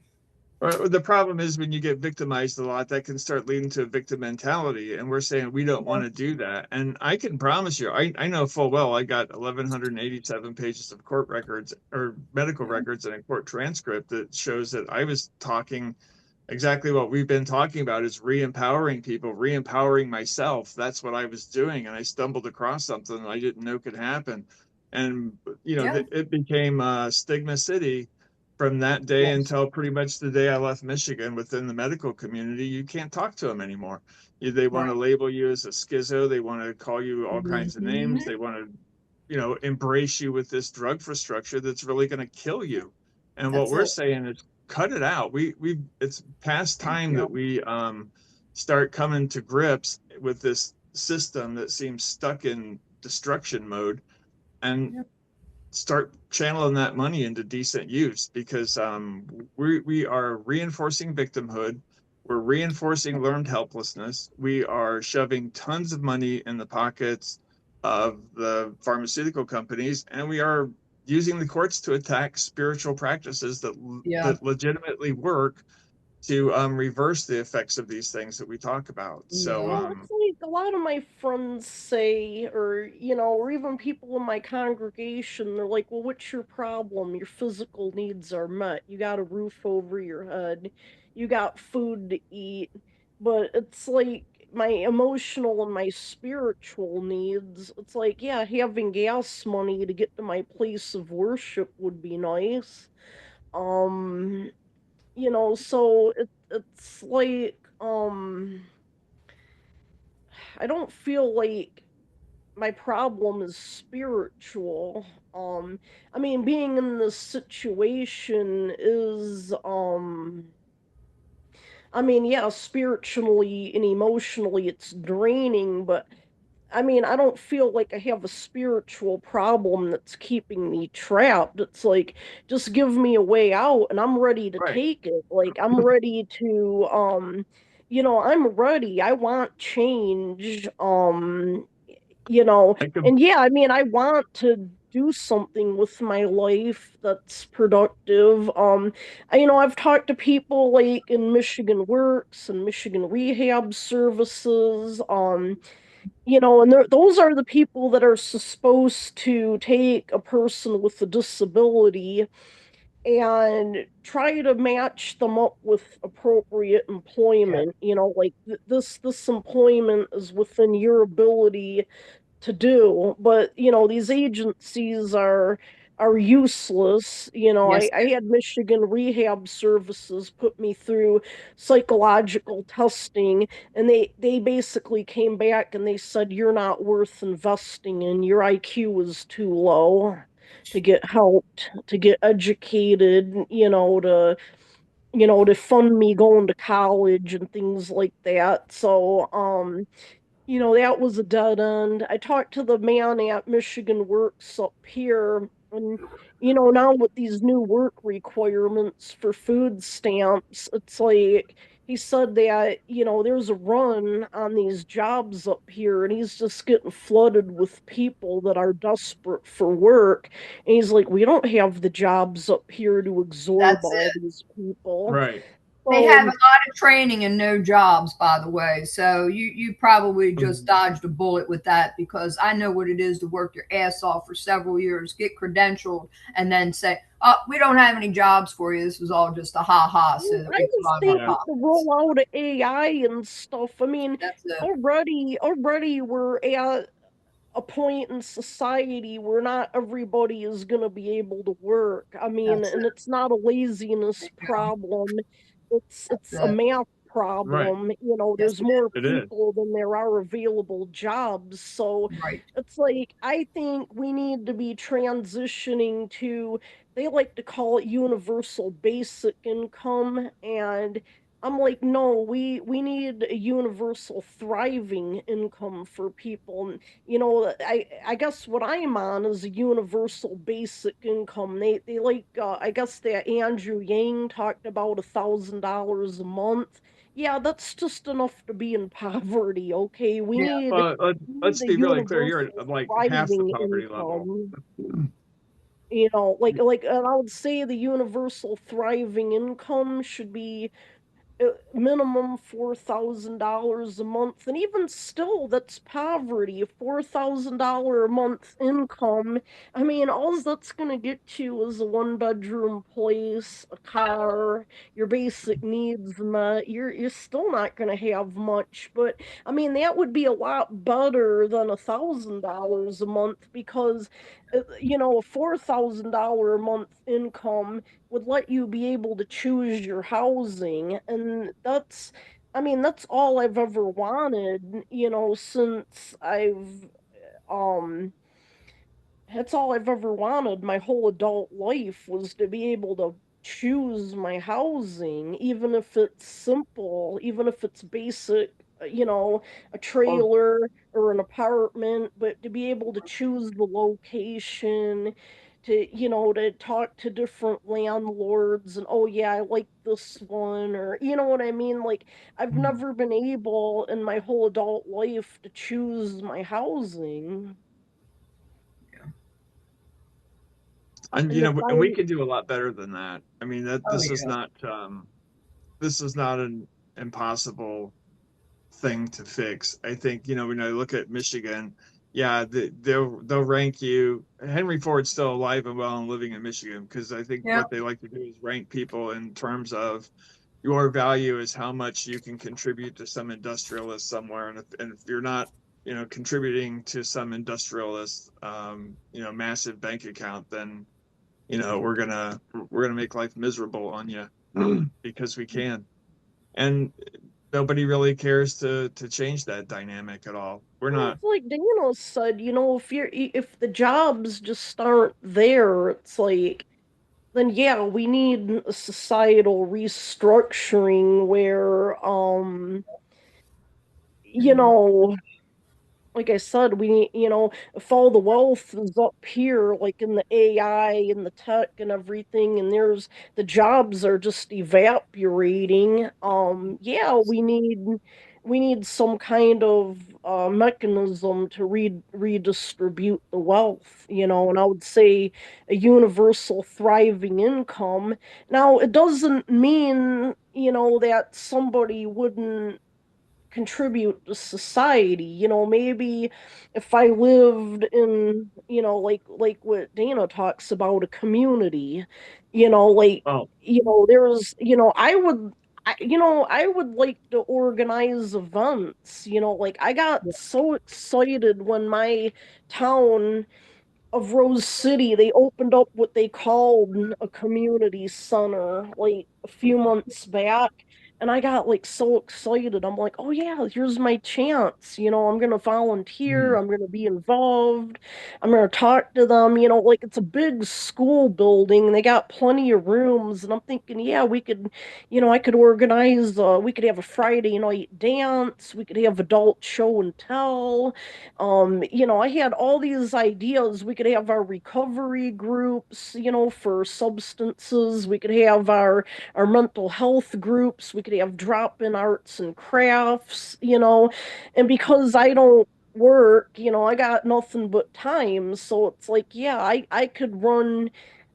The problem is when you get victimized a lot, that can start leading to a victim mentality. And we're saying we don't Yeah. want to do that. And I can promise you, I know full well I got 1,187 pages of court records or medical records and a court transcript that shows that I was talking exactly what we've been talking about, is re-empowering people, re-empowering myself. That's what I was doing. And I stumbled across something I didn't know could happen. And, Yeah. it became Stigma City from that day Yes. until pretty much the day I left Michigan. Within the medical community, you can't talk to them anymore. They want to Right. label you as a schizo. They want to call you all kinds of names. Mhm. They want to, embrace you with this drug infrastructure that's really going to kill you. And what That's we're it. saying is cut it out. It's past time Yeah. that we start coming to grips with this system that seems stuck in destruction mode, and Yeah. start channeling that money into decent use, because we are reinforcing victimhood. We're reinforcing learned helplessness. We are shoving tons of money in the pockets of the pharmaceutical companies, and we are using the courts to attack spiritual practices Yeah. that legitimately work to reverse the effects of these things that we talk about. So, Yeah. Well, it's like a lot of my friends say, or even people in my congregation, they're like, well, what's your problem? Your physical needs are met. You got a roof over your head, you got food to eat. But it's like my emotional and my spiritual needs. It's like, yeah, having gas money to get to my place of worship would be nice. So it's like, I don't feel like my problem is spiritual. I mean, being in this situation is, I mean, yeah, spiritually and emotionally it's draining, but I mean, I don't feel like I have a spiritual problem that's keeping me trapped. It's like, just give me a way out and I'm ready to Right. take it. Like, I'm ready to, I'm ready. I want change. I can, And yeah, I mean, I want to do something with my life that's productive. I've talked to people like in Michigan Works and Michigan Rehab Services. And those are the people that are supposed to take a person with a disability and try to match them up with appropriate Yeah. employment. Like this employment is within your ability to do. But these agencies are useless. Yes. I had Michigan Rehab Services put me through psychological testing, and they basically came back and they said you're not worth investing in. Your IQ is too low to get helped, to get educated, to fund me going to college and things like that. So, that was a dead end. I talked to the man at Michigan Works up here, and now with these new work requirements for food stamps, it's like he said that, there's a run on these jobs up here, and he's just getting flooded with people that are desperate for work. And he's like, we don't have the jobs up here to absorb That's all it. these people. right. They have a So, lot of training and no jobs, by the way. So you probably just Mhm. dodged a bullet with that, because I know what it is to work your ass off for several years, get credentialed, and then say, "Oh, we don't have any jobs for you. This was all just a ha ha, so that I we can just run our think Yeah. with the pockets." rollout of AI and stuff, I mean, That's it. already we're at a point in society where not everybody is going to be able to work. I mean, That's and it. it's not a There laziness you go. problem. It's a That's it. math Right. problem. Yes, There's it more It is. people than there are available jobs. So is. Right. it's like I think we need to be transitioning to, they like to call it universal basic income, and I'm like, no, we need a universal thriving income for people. And I guess what I'm on is a universal basic income. They like, I guess that Andrew Yang talked about $1,000 a month. Yeah, that's just enough to be in poverty. Okay, we Yeah. need Well, we need let's a be really clear. You're universal at like half the thriving poverty level. income. Like, and I would say the universal thriving income should be minimum $4,000 a month, and even still, that's poverty. A $4,000 a month income. I mean, all that's gonna get you is a one-bedroom place, a car, your basic needs met. You're still not gonna have much, but I mean, that would be a lot better than $1,000 a month, because a $4,000 a month income would let you be able to choose your housing. And I mean, that's all I've ever wanted, since um that's all I've ever wanted my whole adult life, was to be able to choose my housing, even if it's simple, even if it's basic, a Well, trailer or an apartment, but to be able to choose the location, to talk to different landlords, and oh yeah, I like this one, or you know what I mean? Like, I've never been able in my whole adult life to choose my housing. Yeah. and And if and we I can do a lot better than that. I mean, that Oh yeah. this is not an impossible thing to fix. I think, when I look at Michigan, yeah, they'll rank you. Henry Ford's still alive and well and living in Michigan, because I think Yeah. what they like to do is rank people in terms of your value is how much you can contribute to some industrialist somewhere. And if you're not, contributing to some industrialist, massive bank account, then, we're gonna make life miserable on you because we can. And nobody really cares to change that dynamic at all. We're Well, not. it's like Dana said, if the jobs just aren't there, it's like, then yeah, we need a societal restructuring where, you know, like I said, we need, if all the wealth is up here, like in the AI and the tech and everything, and the jobs are just evaporating. Yeah, we need some kind of mechanism to redistribute the wealth, and I would say a universal thriving income. Now, it doesn't mean, that somebody wouldn't contribute to society. Maybe if I lived in, like what Dana talks about, a community, like, Oh. there's, I would like to organize events, like I got so excited when my town of Rose City, they opened up what they called a community center like a few months back. And I got like so excited. I'm like, oh yeah, here's my chance. I'm gonna volunteer, Mhm. I'm gonna be involved, I'm gonna talk to them, like it's a big school building, they got plenty of rooms, and I'm thinking, yeah, we could, I could organize we could have a Friday night dance, we could have adult show and tell. I had all these ideas. We could have our recovery groups, for substances. We could have our mental health groups. We could have drop-in arts and crafts, and because I don't work, I got nothing but time. So it's like, yeah, I could run,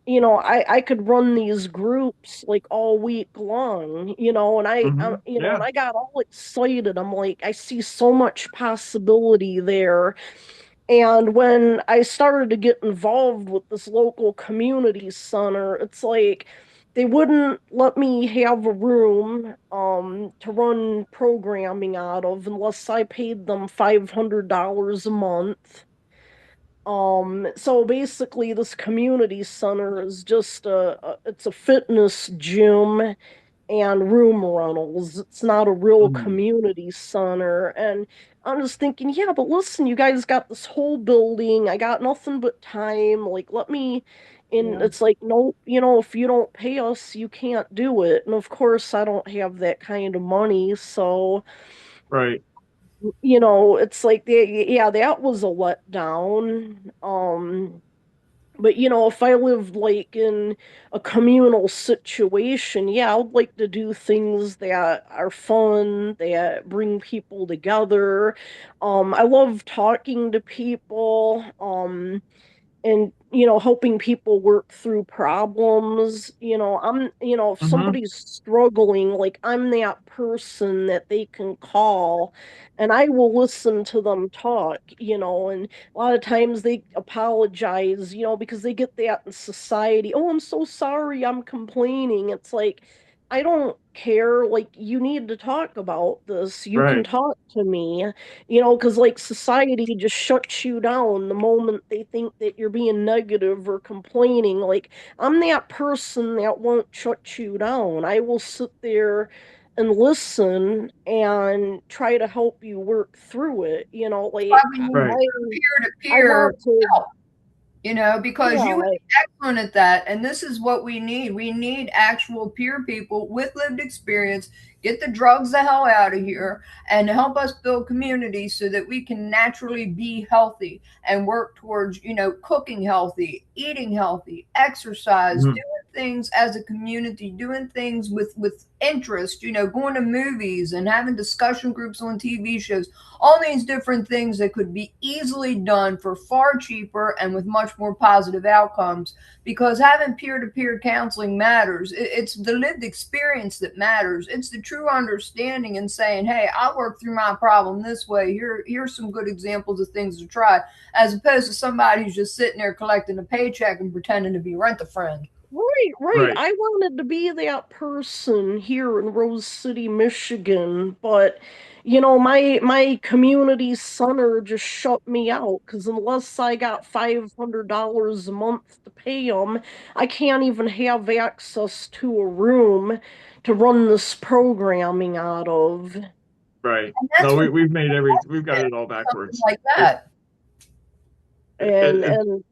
I could run these groups like all week long, and Yeah. I got all excited. I'm like, I see so much possibility there. And when I started to get involved with this local community center, it's like they wouldn't let me have a room to run programming out of unless I paid them $500 a month. So basically this community center is just it's a fitness gym and room rentals. It's not a real Mhm. community center. And I'm just thinking, yeah, but listen, you guys got this whole building. I got nothing but time. Like, let me. And Yeah. it's like, no, if you don't pay us, you can't do it. And of course, I don't have that kind of money. So, Right. it's like, yeah, that was a letdown. But if I lived like in a communal situation, yeah, I would like to do things that are fun, that bring people together. I love talking to people. And helping people work through problems. If Hmm. somebody's struggling, like I'm that person that they can call, and I will listen to them talk. And a lot of times they apologize, because they get that in society. Oh, I'm so sorry, I'm complaining. It's like, I don't care. Like, you need to talk about this, you can Right. talk to me. Because like society just shuts you down the moment they think that you're being negative or complaining. Like, I'm that person that won't shut you down. I will sit there and listen and try to help you work through it. Why Like, we need Right. peer to I peer want to, help, because you yeah, would be excellent at that. And this is what we need. We need actual peer people with lived experience. Get the drugs the hell out of here and help us build communities so that we can naturally be healthy and work towards, cooking healthy, eating healthy, exercise, Mhm. doing things as a community, doing things with interest, going to movies and having discussion groups on TV shows, all these different things that could be easily done for far cheaper and with much more positive outcomes, because having peer-to-peer counseling matters. It's the lived experience that matters. It's the true understanding and saying, hey, I worked through my problem this way. Here's some good examples of things to try, as opposed to somebody who's just sitting there collecting a paycheck and pretending to be rent a friend. Right. Right. I wanted to be that person here in Rose City, Michigan, but my community center just shut me out because unless I got $500 a month to pay them, I can't even have access to a room to run this programming out of. Right. And No, that's what we've got it all something backwards. like It, that. And it, and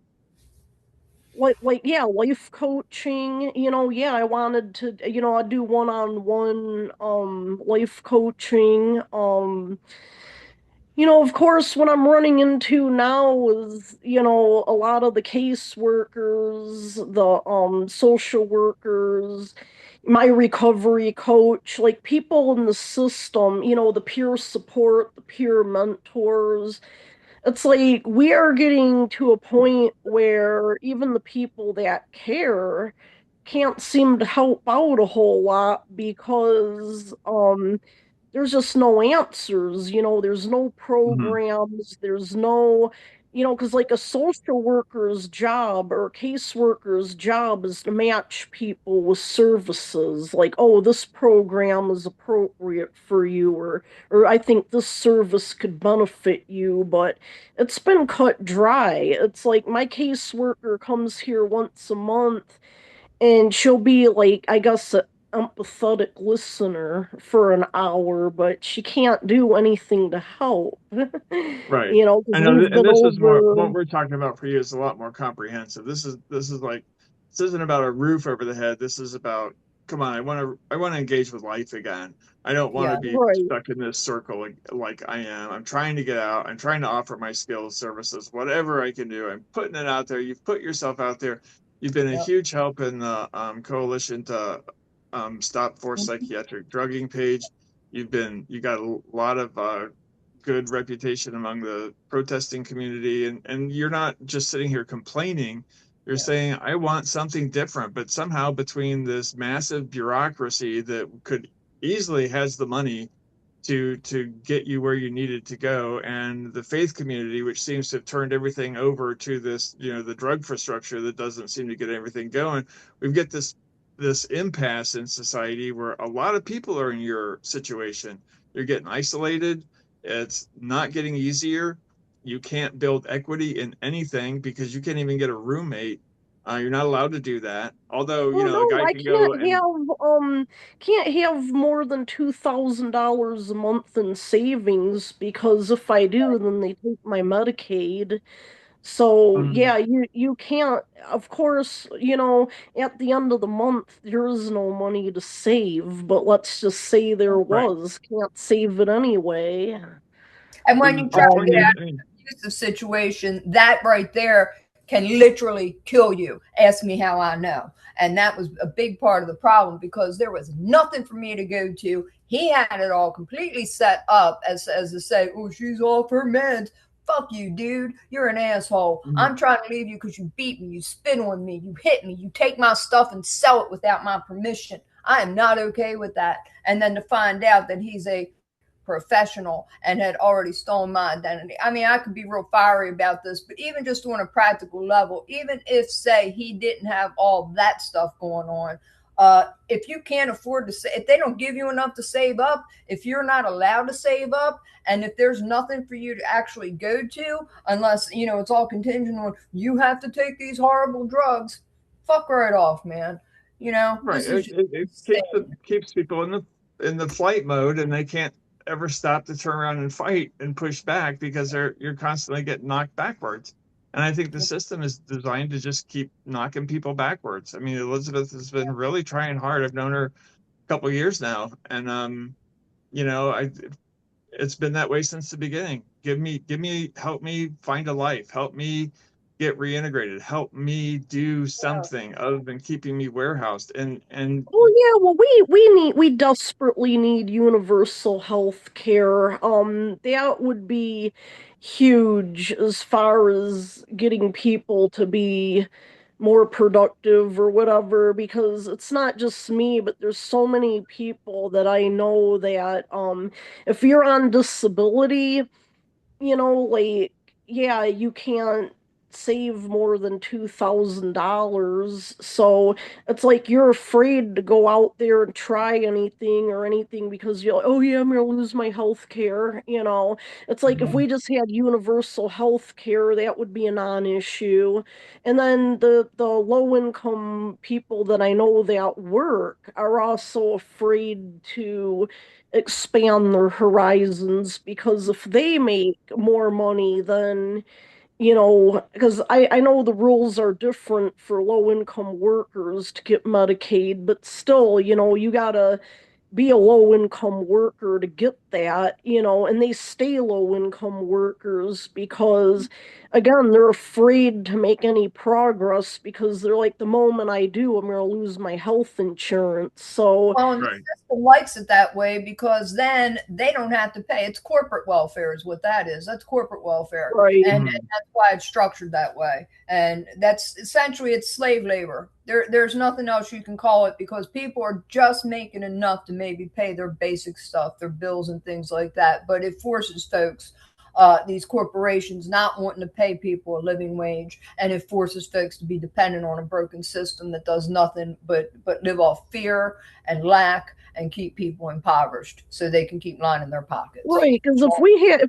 yeah, life coaching, yeah, I wanted to, I do one-on-one life coaching. Of course, what I'm running into now is, a lot of the caseworkers, the social workers, my recovery coach, like people in the system, the peer support, the peer mentors. It's like we are getting to a point where even the people that care can't seem to help out a whole lot because there's just no answers, there's no mhm. programs, there's no, because like a social worker's job or a caseworker's job is to match people with services like, oh, this program is appropriate for you, or I think this service could benefit you, but it's been cut dry. It's like my caseworker comes here once a month and she'll be like, I guess, an empathetic listener for an hour, but she can't do anything to help. Right. Because I know, we've and been this is more what over. we're talking about for you is a lot more comprehensive. This is like this isn't about a roof over the head. This is about, come on, I want to engage with life again. I don't want to Yeah. be Right. stuck in this circle like I am. I'm trying to get out. I'm trying to offer my skills, services, whatever I can do. I'm putting it out there. You've put yourself out there. You've been a Yep. huge help in the coalition to stop forced Mhm. psychiatric drugging page. You got a lot of good reputation among the protesting community, and you're not just sitting here complaining. You're Yeah. saying, I want something different, but somehow between this massive bureaucracy that could easily has the money to get you where you needed to go, and the faith community, which seems to have turned everything over to this, the drug infrastructure that doesn't seem to get everything going. We've got this impasse in society where a lot of people are in your situation. You're getting isolated. It's not getting easier. You can't build equity in anything because you can't even get a roommate. You're not allowed to do that. Although, Oh a no, guy I can go and can't have more than $2,000 a month in savings because if I do, then they take my Medicaid. So um, yeah, you can't, of course, at the end of the month there is no money to save, but let's just say there right. was, can't save it anyway. And when you And try the to point get is, Um I mean, abusive situation, that right there can literally kill you. Ask me how I know. And that was a big part of the problem because there was nothing for me to go to. He had it all completely set up as to say, oh, she's off her meds. Fuck you, dude. You're an asshole. mhm, I'm trying to leave you because you beat me, you spit on me, you hit me, you take my stuff and sell it without my permission. I am not okay with that. And then to find out that he's a professional and had already stolen my identity. I mean, I could be real fiery about this, but even just on a practical level, even if, say, he didn't have all that stuff going on, if you can't afford to say, if they don't give you enough to save up, if you're not allowed to save up, and if there's nothing for you to actually go to, unless, it's all contingent on you have to take these horrible drugs, fuck right off, man. right. This is just It insane. keeps people in the flight mode, and they can't ever stop to turn around and fight and push back because you're constantly getting knocked backwards. And I think the system is designed to just keep knocking people backwards. I mean, Elizabeth has been really trying hard. I've known her a couple of years now, and I it's been that way since the beginning. Help me find a life. Help me get reintegrated. Help me do something other than keeping me warehoused. And Well, yeah, well, we desperately need universal health care. That would be huge as far as getting people to be more productive or whatever, because it's not just me, but there's so many people that I know that if you're on disability, like, yeah, you can't save more than $2,000. So it's like you're afraid to go out there and try anything because you're like, oh yeah, I'm gonna lose my health care. It's like if we just had universal health care, that would be a non-issue. And then the low income people that I know that work are also afraid to expand their horizons because if they make more money, then because I know the rules are different for low income workers to get Medicaid, but still, you gotta be a low income worker to get that, and they stay low income workers because, again, they're afraid to make any progress because they're like, the moment I do, I'm going to lose my health insurance. So, Well, and the Right. system likes it that way because then they don't have to pay. It's corporate welfare, is what that is. That's corporate welfare, right, and that's why it's structured that way. And that's essentially it's slave labor. There's nothing else you can call it because people are just making enough to maybe pay their basic stuff, their bills and things like that. But it forces folks, these corporations not wanting to pay people a living wage, and it forces folks to be dependent on a broken system that does nothing but live off fear and lack and keep people impoverished so they can keep lining their pockets. right. Because if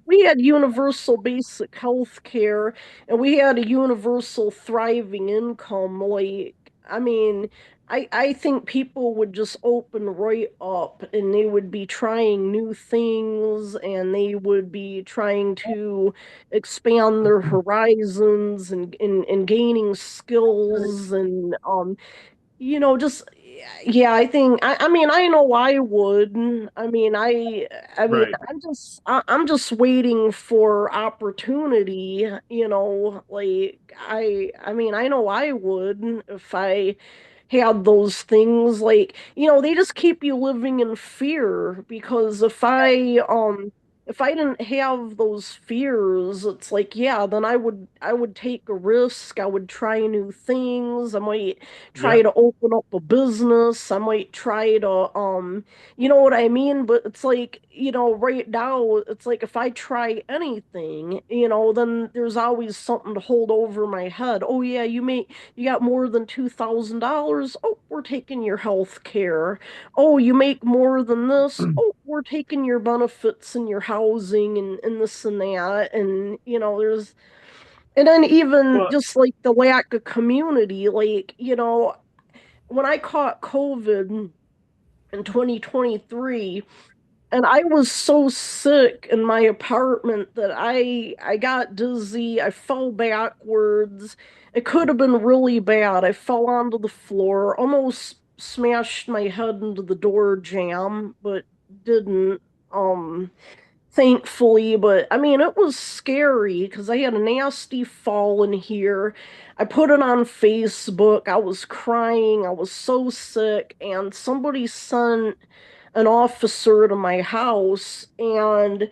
we had universal basic health care and we had a universal thriving income, like, I mean, I think people would just open right up and they would be trying new things and they would be trying to expand their horizons and gaining skills and just yeah, I think I mean I know I would. I mean Right. I'm just waiting for opportunity, like I mean I know I would if I had those things, like, they just keep you living in fear because if I didn't have those fears, it's like, yeah, then I would take a risk. I would try new things. I might try Yeah. to open up a business. I might try to you know what I mean? But it's like, right now, it's like if I try anything, then there's always something to hold over my head. Oh yeah, you got more than $2,000. Oh, we're taking your health care. Oh, you make more than this. Oh, we're taking your benefits and your housing and this and that. And, and then even Well, just like the lack of community, like, when I caught COVID in 2023, and I was so sick in my apartment that I got dizzy. I fell backwards. It could have been really bad. I fell onto the floor, almost smashed my head into the door jamb, but didn't. Um, Thankfully, but I mean, it was scary because I had a nasty fall in here. I put it on Facebook. I was crying. I was so sick, and somebody sent an officer to my house, and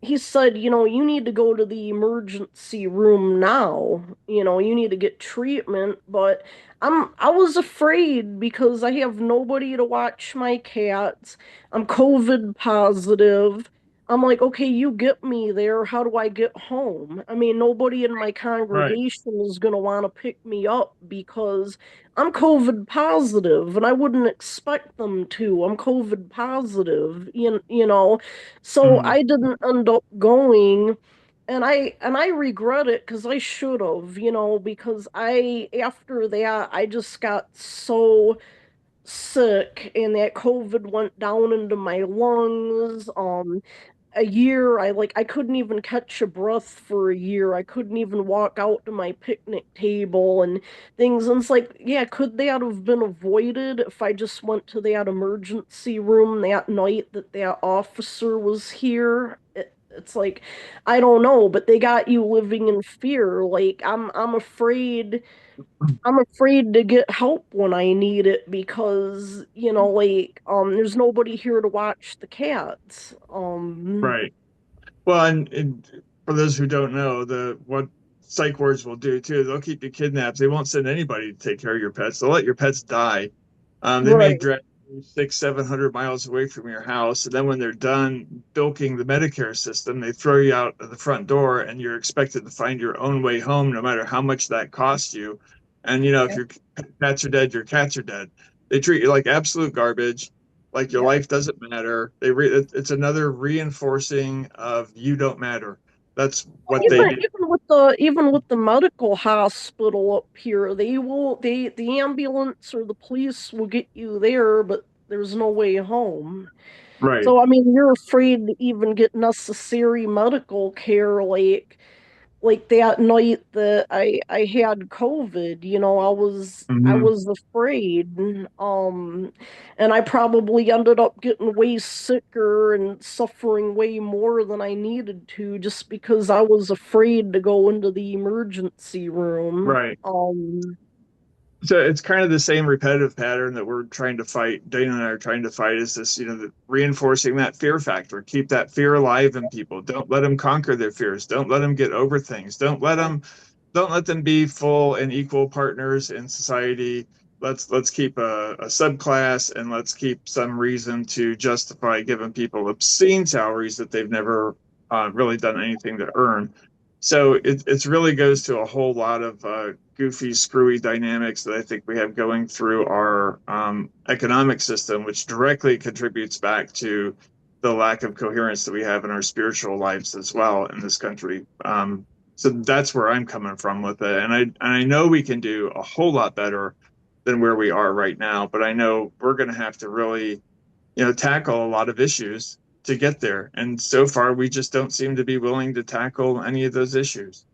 he said, you need to go to the emergency room now. You need to get treatment. But I was afraid because I have nobody to watch my cats. I'm COVID positive. I'm like, okay, you get me there. How do I get home? I mean, nobody in my right. congregation is going to want to pick me up because I'm COVID positive and I wouldn't expect them to. I'm COVID positive, so Mhm. I didn't end up going, and I regret it because I should have, because I after that I just got so sick and that COVID went down into my lungs. A year I couldn't even catch a breath for a year. I couldn't even walk out to my picnic table and things. And it's like, yeah, could that have been avoided if I just went to that emergency room that night that that officer was here? It's like, I don't know, but they got you living in fear. Like, I'm afraid to get help when I need it because, like, there's nobody here to watch the cats. Right. Well, and for those who don't know, what psych wards will do too, they'll keep you kidnapped. They won't send anybody to take care of your pets. They'll let your pets die. They may Right. drag 600-700 miles away from your house, and then when they're done bilking the Medicare system, they throw you out of the front door, and you're expected to find your own way home, no matter how much that costs you. And if Yep. your cats are dead, your cats are dead. They treat you like absolute garbage, like your Yep. life doesn't matter. It's another reinforcing of you don't matter. That's what they do. Even with the medical hospital up here, the ambulance or the police will get you there, but there's no way home. Right. So I mean, you're afraid to even get necessary medical care, like that night that I had COVID, I Hmm. was afraid. And I probably ended up getting way sicker and suffering way more than I needed to just because I was afraid to go into the emergency room. Right. So it's kind of the same repetitive pattern that we're trying to fight. Dana and I are trying to fight is this, reinforcing that fear factor. Keep that fear alive in people. Don't let them conquer their fears. Don't let them get over things. Don't let them be full and equal partners in society. Let's keep a subclass, and let's keep some reason to justify giving people obscene salaries that they've never really done anything to earn. So it really goes to a whole lot of goofy, screwy dynamics that I think we have going through our economic system, which directly contributes back to the lack of coherence that we have in our spiritual lives as well in this country. So that's where I'm coming from with it, and I know we can do a whole lot better than where we are right now, but I know we're going to have to really, tackle a lot of issues to get there. And so far, we just don't seem to be willing to tackle any of those issues.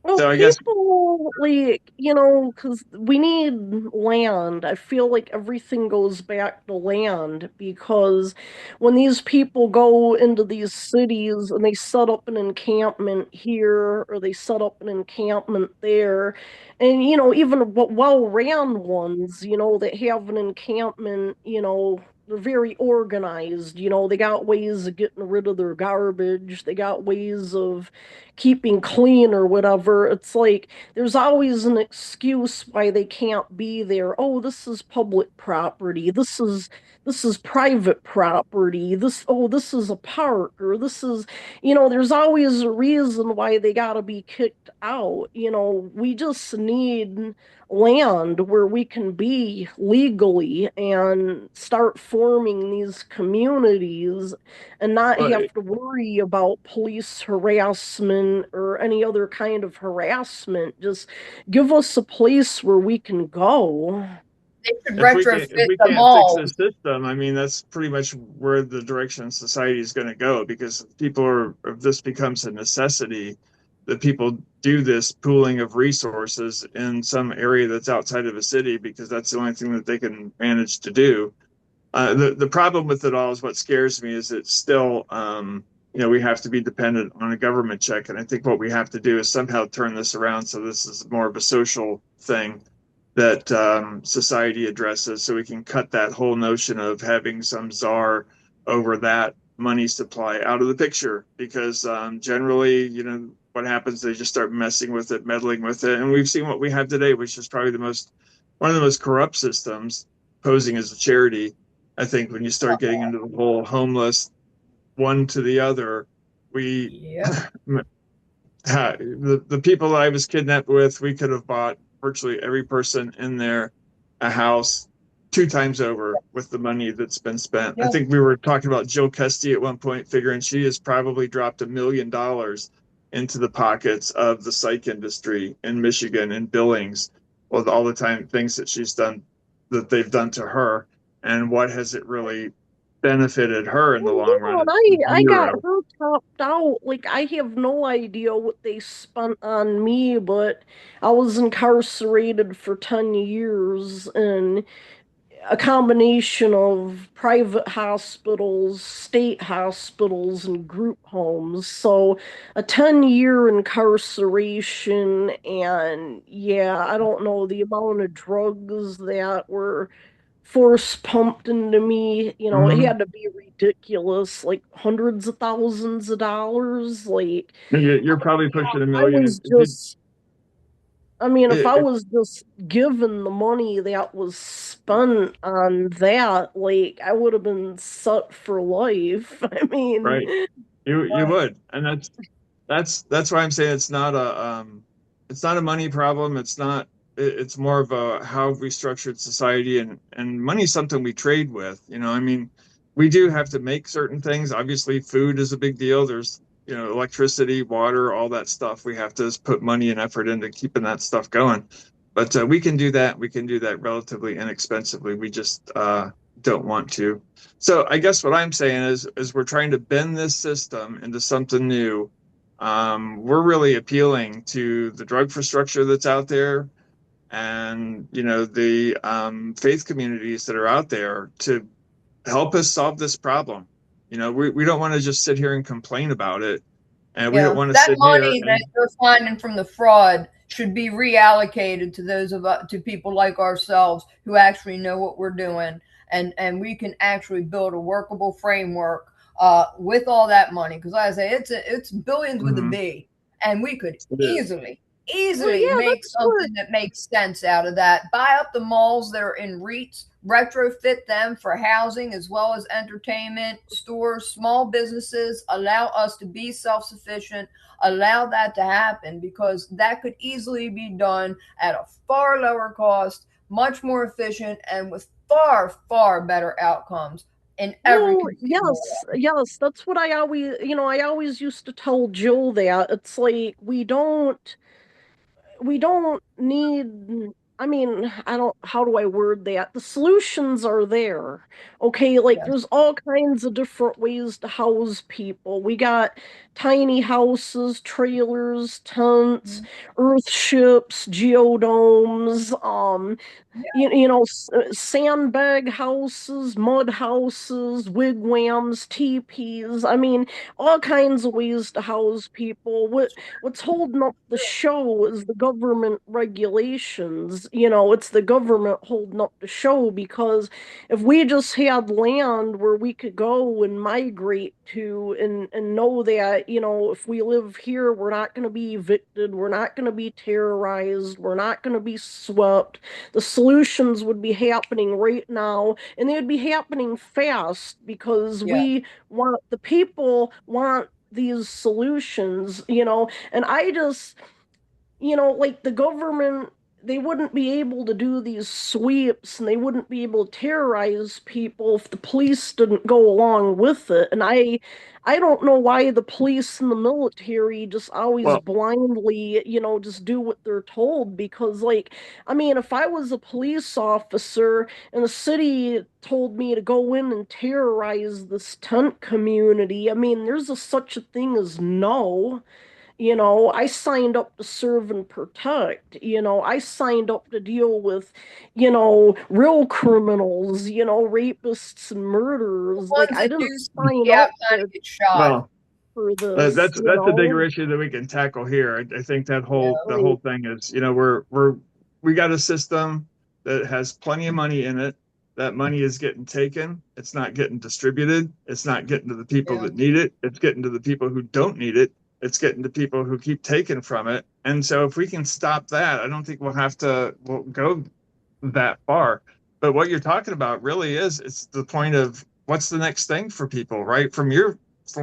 Well, So I guess, people, because we need land. I feel like everything goes back to land because when these people go into these cities and they set up an encampment here or they set up an encampment there, and, even well-ran ones, that have an encampment, they're very organized. They got ways of getting rid of their garbage. They got ways of keeping clean or whatever. It's like there's always an excuse why they can't be there. Oh, this is public property. This is private property. This is a park, or there's always a reason why they got to be kicked out. We just need land where we can be legally and start forming these communities and not well, have to worry about police harassment or any other kind of harassment. Just give us a place where we can go. They should if we can, if retrofit we the can't fix the malls. system, I mean, that's pretty much where the direction society is going to go, because if this becomes a necessity, that people do this pooling of resources in some area that's outside of a city because that's the only thing that they can manage to do. The problem with it all is what scares me is it's still, we have to be dependent on a government check. And I think what we have to do is somehow turn this around so this is more of a social thing that society addresses, so we can cut that whole notion of having some czar over that money supply out of the picture. Because generally, what happens, they just start messing with it, meddling with it. And we've seen what we have today, which is probably one of the most corrupt systems, posing as a charity. I think when you start getting into the whole homeless one to the other, we Yep. the people that I was kidnapped with, we could have bought virtually every person in there a house 2 times over with the money that's been spent. I Yep. think we were talking about Jill Custy at one point, figuring she has probably dropped $1 million into the pockets of the psych industry in Michigan and Billings with all the time things that she's done, that they've done to her. And what has it really benefited her in the Well, long run? yeah, and It's I got zero. her topped out. Like, I have no idea what they spent on me, but I was incarcerated for 10 years, and a combination of private hospitals, state hospitals, and group homes. So a 10-year incarceration, and yeah, I don't know the amount of drugs that were force pumped into me. It Mm-hmm. had to be ridiculous, like hundreds of thousands of dollars. Like, You're I, probably pushing a I was million. just I mean, if I It, was just given the money that was spent on that, like I would have been set for life. I mean, right. You Right. would, and that's why I'm saying it's not a money problem. It's more of a how have we structured society, and money's something we trade with. I mean, we do have to make certain things. Obviously, food is a big deal. There's electricity, water, all that stuff. We have to put money and effort into keeping that stuff going. But we can do that. We can do that relatively inexpensively. We just don't want to. So I guess what I'm saying is we're trying to bend this system into something new. We're really appealing to the drug infrastructure that's out there, and the faith communities that are out there to help us solve this problem. We don't want to just sit here and complain about it, and we don't Yeah, want to that sit here money that and they're finding from the fraud should be reallocated to those of us, to people like ourselves who actually know what we're doing, and we can actually build a workable framework with all that money. Because like I say, it's billions with a Mhm. B, and we could It is. well, easily yeah, make that's what. something that makes sense out of that. Buy up the malls that are in REITs, retrofit them for housing as well as entertainment, stores, small businesses, allow us to be self sufficient, allow that to happen because that could easily be done at a far lower cost, much more efficient, and with far, far better outcomes in every Well, conceivable yes, way. yes, that's what I always used to tell Jill that it's like we don't need. I mean, I don't, how do I word that? The solutions are there. Okay, like Yes. there's all kinds of different ways to house people. We got tiny houses, trailers, tents, Mhm. earth ships, geodomes, sandbag houses, mud houses, wigwams, teepees. I mean, all kinds of ways to house people. What's holding up the show is the government regulations. It's the government holding up the show because if we just had land where we could go and migrate to and know that, if we live here, we're not going to be evicted, we're not going to be terrorized, we're not going to be swept. The solutions would be happening right now, and they would be happening fast because Yeah. the people want these solutions, and I just, like the government, they wouldn't be able to do these sweeps and they wouldn't be able to terrorize people if the police didn't go along with it. And I don't know why the police and the military just always Well, blindly, just do what they're told because like I mean, if I was a police officer and the city told me to go in and terrorize this tent community, I mean, there's such a thing as no. I signed up to serve and protect. I signed up to deal with, real criminals, rapists and The murderers. Like, ones I that didn't do sign sneak out up kind of get shot. well, for this, that's a bigger issue that we can tackle here. I think Yeah. the whole thing is, we got a system that has plenty of money in it. That money is getting taken. It's not getting distributed. It's not getting to the people Yeah. that need it. It's getting to the people who don't need it. It's getting to people who keep taking from it. And so if we can stop that, I don't think we'll go that far. But what you're talking about really is it's the point of what's the next thing for people, right? From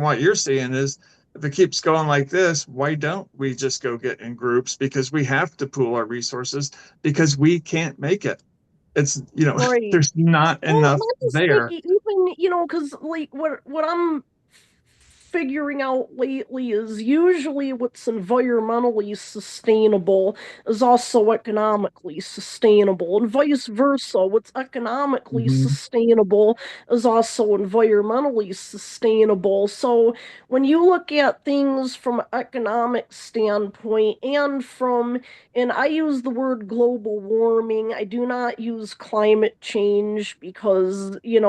what you're seeing is if it keeps going like this, why don't we just go get in groups? Because we have to pool our resources because we can't make it. It's, right. there's not Well, enough and I just think there. even, because like what I'm figuring out lately is usually what's environmentally sustainable is also economically sustainable, and vice versa. What's economically Mhm. sustainable is also environmentally sustainable. So when you look at things from an economic standpoint and I use the word global warming. I do not use climate change because, yeah,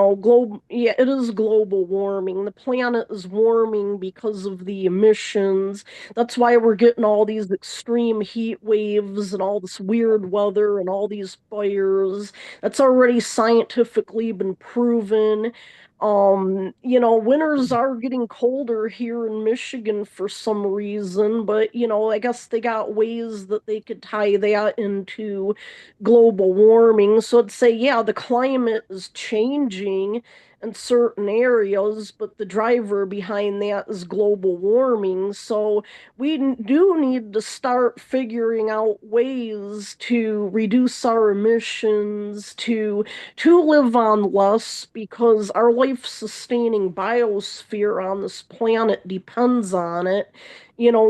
it is global warming. The planet is warming because of the emissions. That's why we're getting all these extreme heat waves and all this weird weather and all these fires. That's already scientifically been proven. Winters are getting colder here in Michigan for some reason, but I guess they got ways that they could tie that into global warming. So I'd say, yeah, the climate is changing in certain areas, but the driver behind that is global warming. So we do need to start figuring out ways to reduce our emissions, to live on less, because our life-sustaining biosphere on this planet depends on it.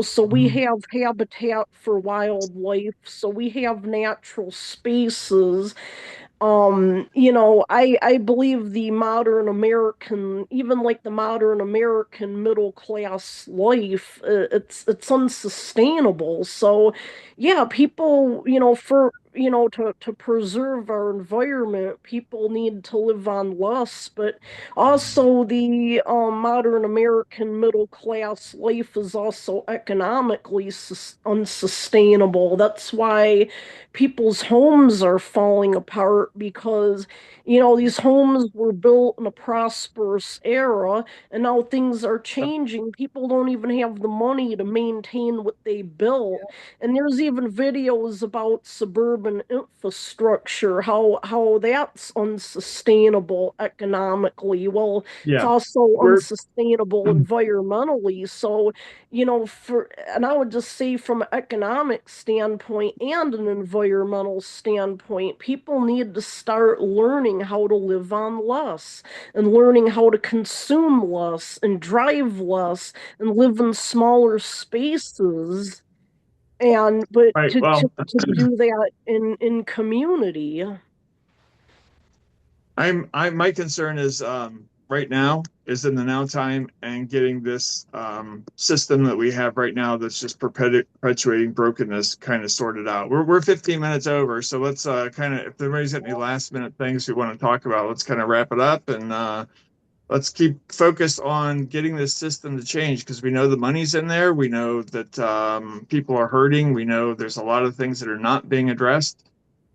So we Mhm. have habitat for wildlife, so we have natural spaces. I believe the modern American, even like the modern American middle class life, it's unsustainable. So, yeah, people, for to preserve our environment, people need to live on less, but also the modern American middle class life is also economically unsustainable. That's why people's homes are falling apart, because these homes were built in a prosperous era, and now things are changing. People don't even have the money to maintain what they built. And there's even videos about suburban infrastructure, how that's unsustainable economically. Well, it's Yeah. also We're unsustainable environmentally. So, and I would just say from an economic standpoint and an environmental standpoint, people need to start learning how to live on less, and learning how to consume less and drive less and live in smaller spaces. And but right. to do that in community. My concern is right now is in the now time and getting this system that we have right now that's just perpetuating brokenness kind of sorted out. We're 15 minutes over, so let's kind of, if everybody's got any last minute things we want to talk about, let's kind of wrap it up, and let's keep focused on getting this system to change, because we know the money's in there. We know that people are hurting. We know there's a lot of things that are not being addressed,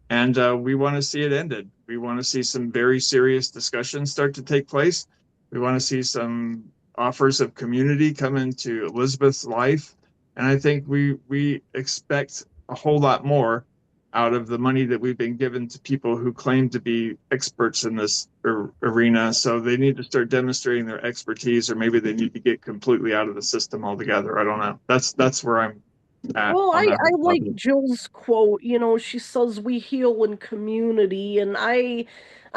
and we want to see it ended. We want to see some very serious discussions start to take place. We want to see some offers of community come into Elizabeth's life, and I think we expect a whole lot more out of the money that we've been given to people who claim to be experts in this arena. So they need to start demonstrating their expertise, or maybe they need to get completely out of the system altogether. I don't know. That's where I'm at Well, on that I whole like topic. Jill's quote. She says we heal in community, and I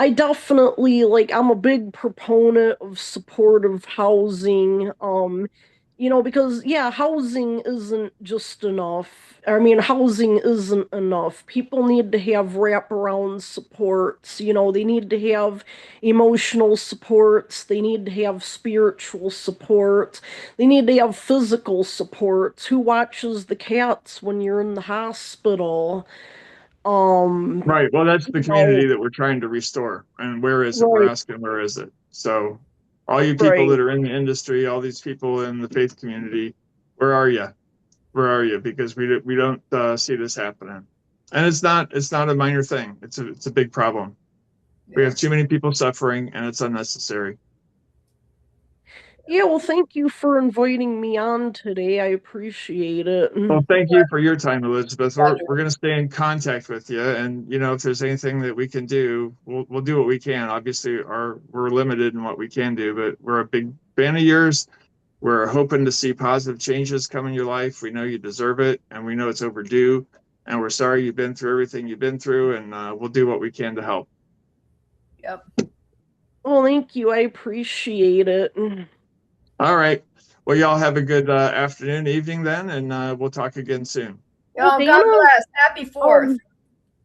definitely, like, I'm a big proponent of supportive housing. Because, yeah, housing isn't just enough. I mean, housing isn't enough. People need to have wraparound supports. They need to have emotional supports. They need to have spiritual support. They need to have physical supports. Who watches the cats when you're in the hospital? Um, Right. Well, that's you the know, community that we're trying to restore. And where is it? We're right, asking, where is it? So, all you people right. that are in the industry, all these people in the faith community, where are you? Where are you? Because we don't see this happening, and it's not a minor thing. It's a big problem. We Yeah. have too many people suffering, and it's unnecessary. Yeah, well, thank you for inviting me on today. I appreciate it. Well, thank you for your time, Elizabeth. We're Pleasure. going to stay in contact with you, and if there's anything that we can do, we'll do what we can. Obviously, we're limited in what we can do, but we're a big fan of yours. We're hoping to see positive changes come in your life. We know you deserve it, and we know it's overdue. And we're sorry you've been through everything you've been through, and we'll do what we can to help. Yep. Well, thank you. I appreciate it. All right. Well, y'all have a good afternoon, evening then, and we'll talk again soon. Oh, Y'all, God Dana. bless. Happy 4th. Um,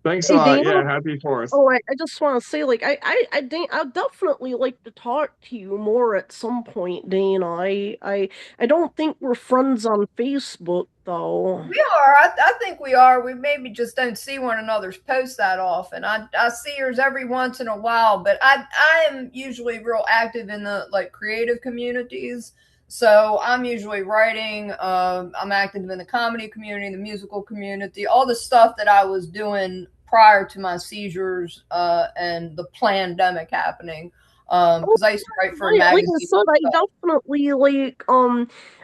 Thanks a hey, lot. Dana. Yeah, happy 4th. Oh, I just want to say, like, I'd definitely like to talk to you more at some point, Dana. I don't think we're friends on Facebook, though. We are. I think we are. We maybe just don't see one another's posts that often. I see yours every once in a while, but I am usually real active in the like creative communities. So I'm usually writing. I'm active in the comedy community, the musical community, all the stuff that I was doing prior to my seizures and the pandemic happening. Because I used to write for a Like I magazine. said, I definitely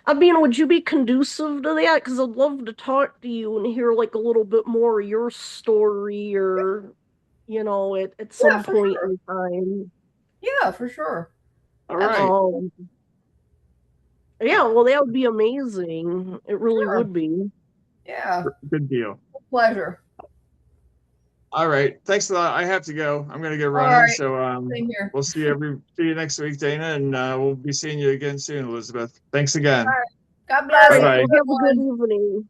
I mean, would you be conducive to that? Because I'd love to talk to you and hear like a little bit more of your story, or at Yeah, some for point sure. in time. Yeah, for sure. All right. Um, yeah, well, that would be amazing. It really Sure. would be. Yeah. Good deal. Pleasure. All right. Thanks a lot. I have to go. I'm gonna get All running. right. So Same here. we'll see you next week, Dana, and we'll be seeing you again soon, Elizabeth. Thanks again. God All bless right, Bye-bye. well, have a good everyone. evening.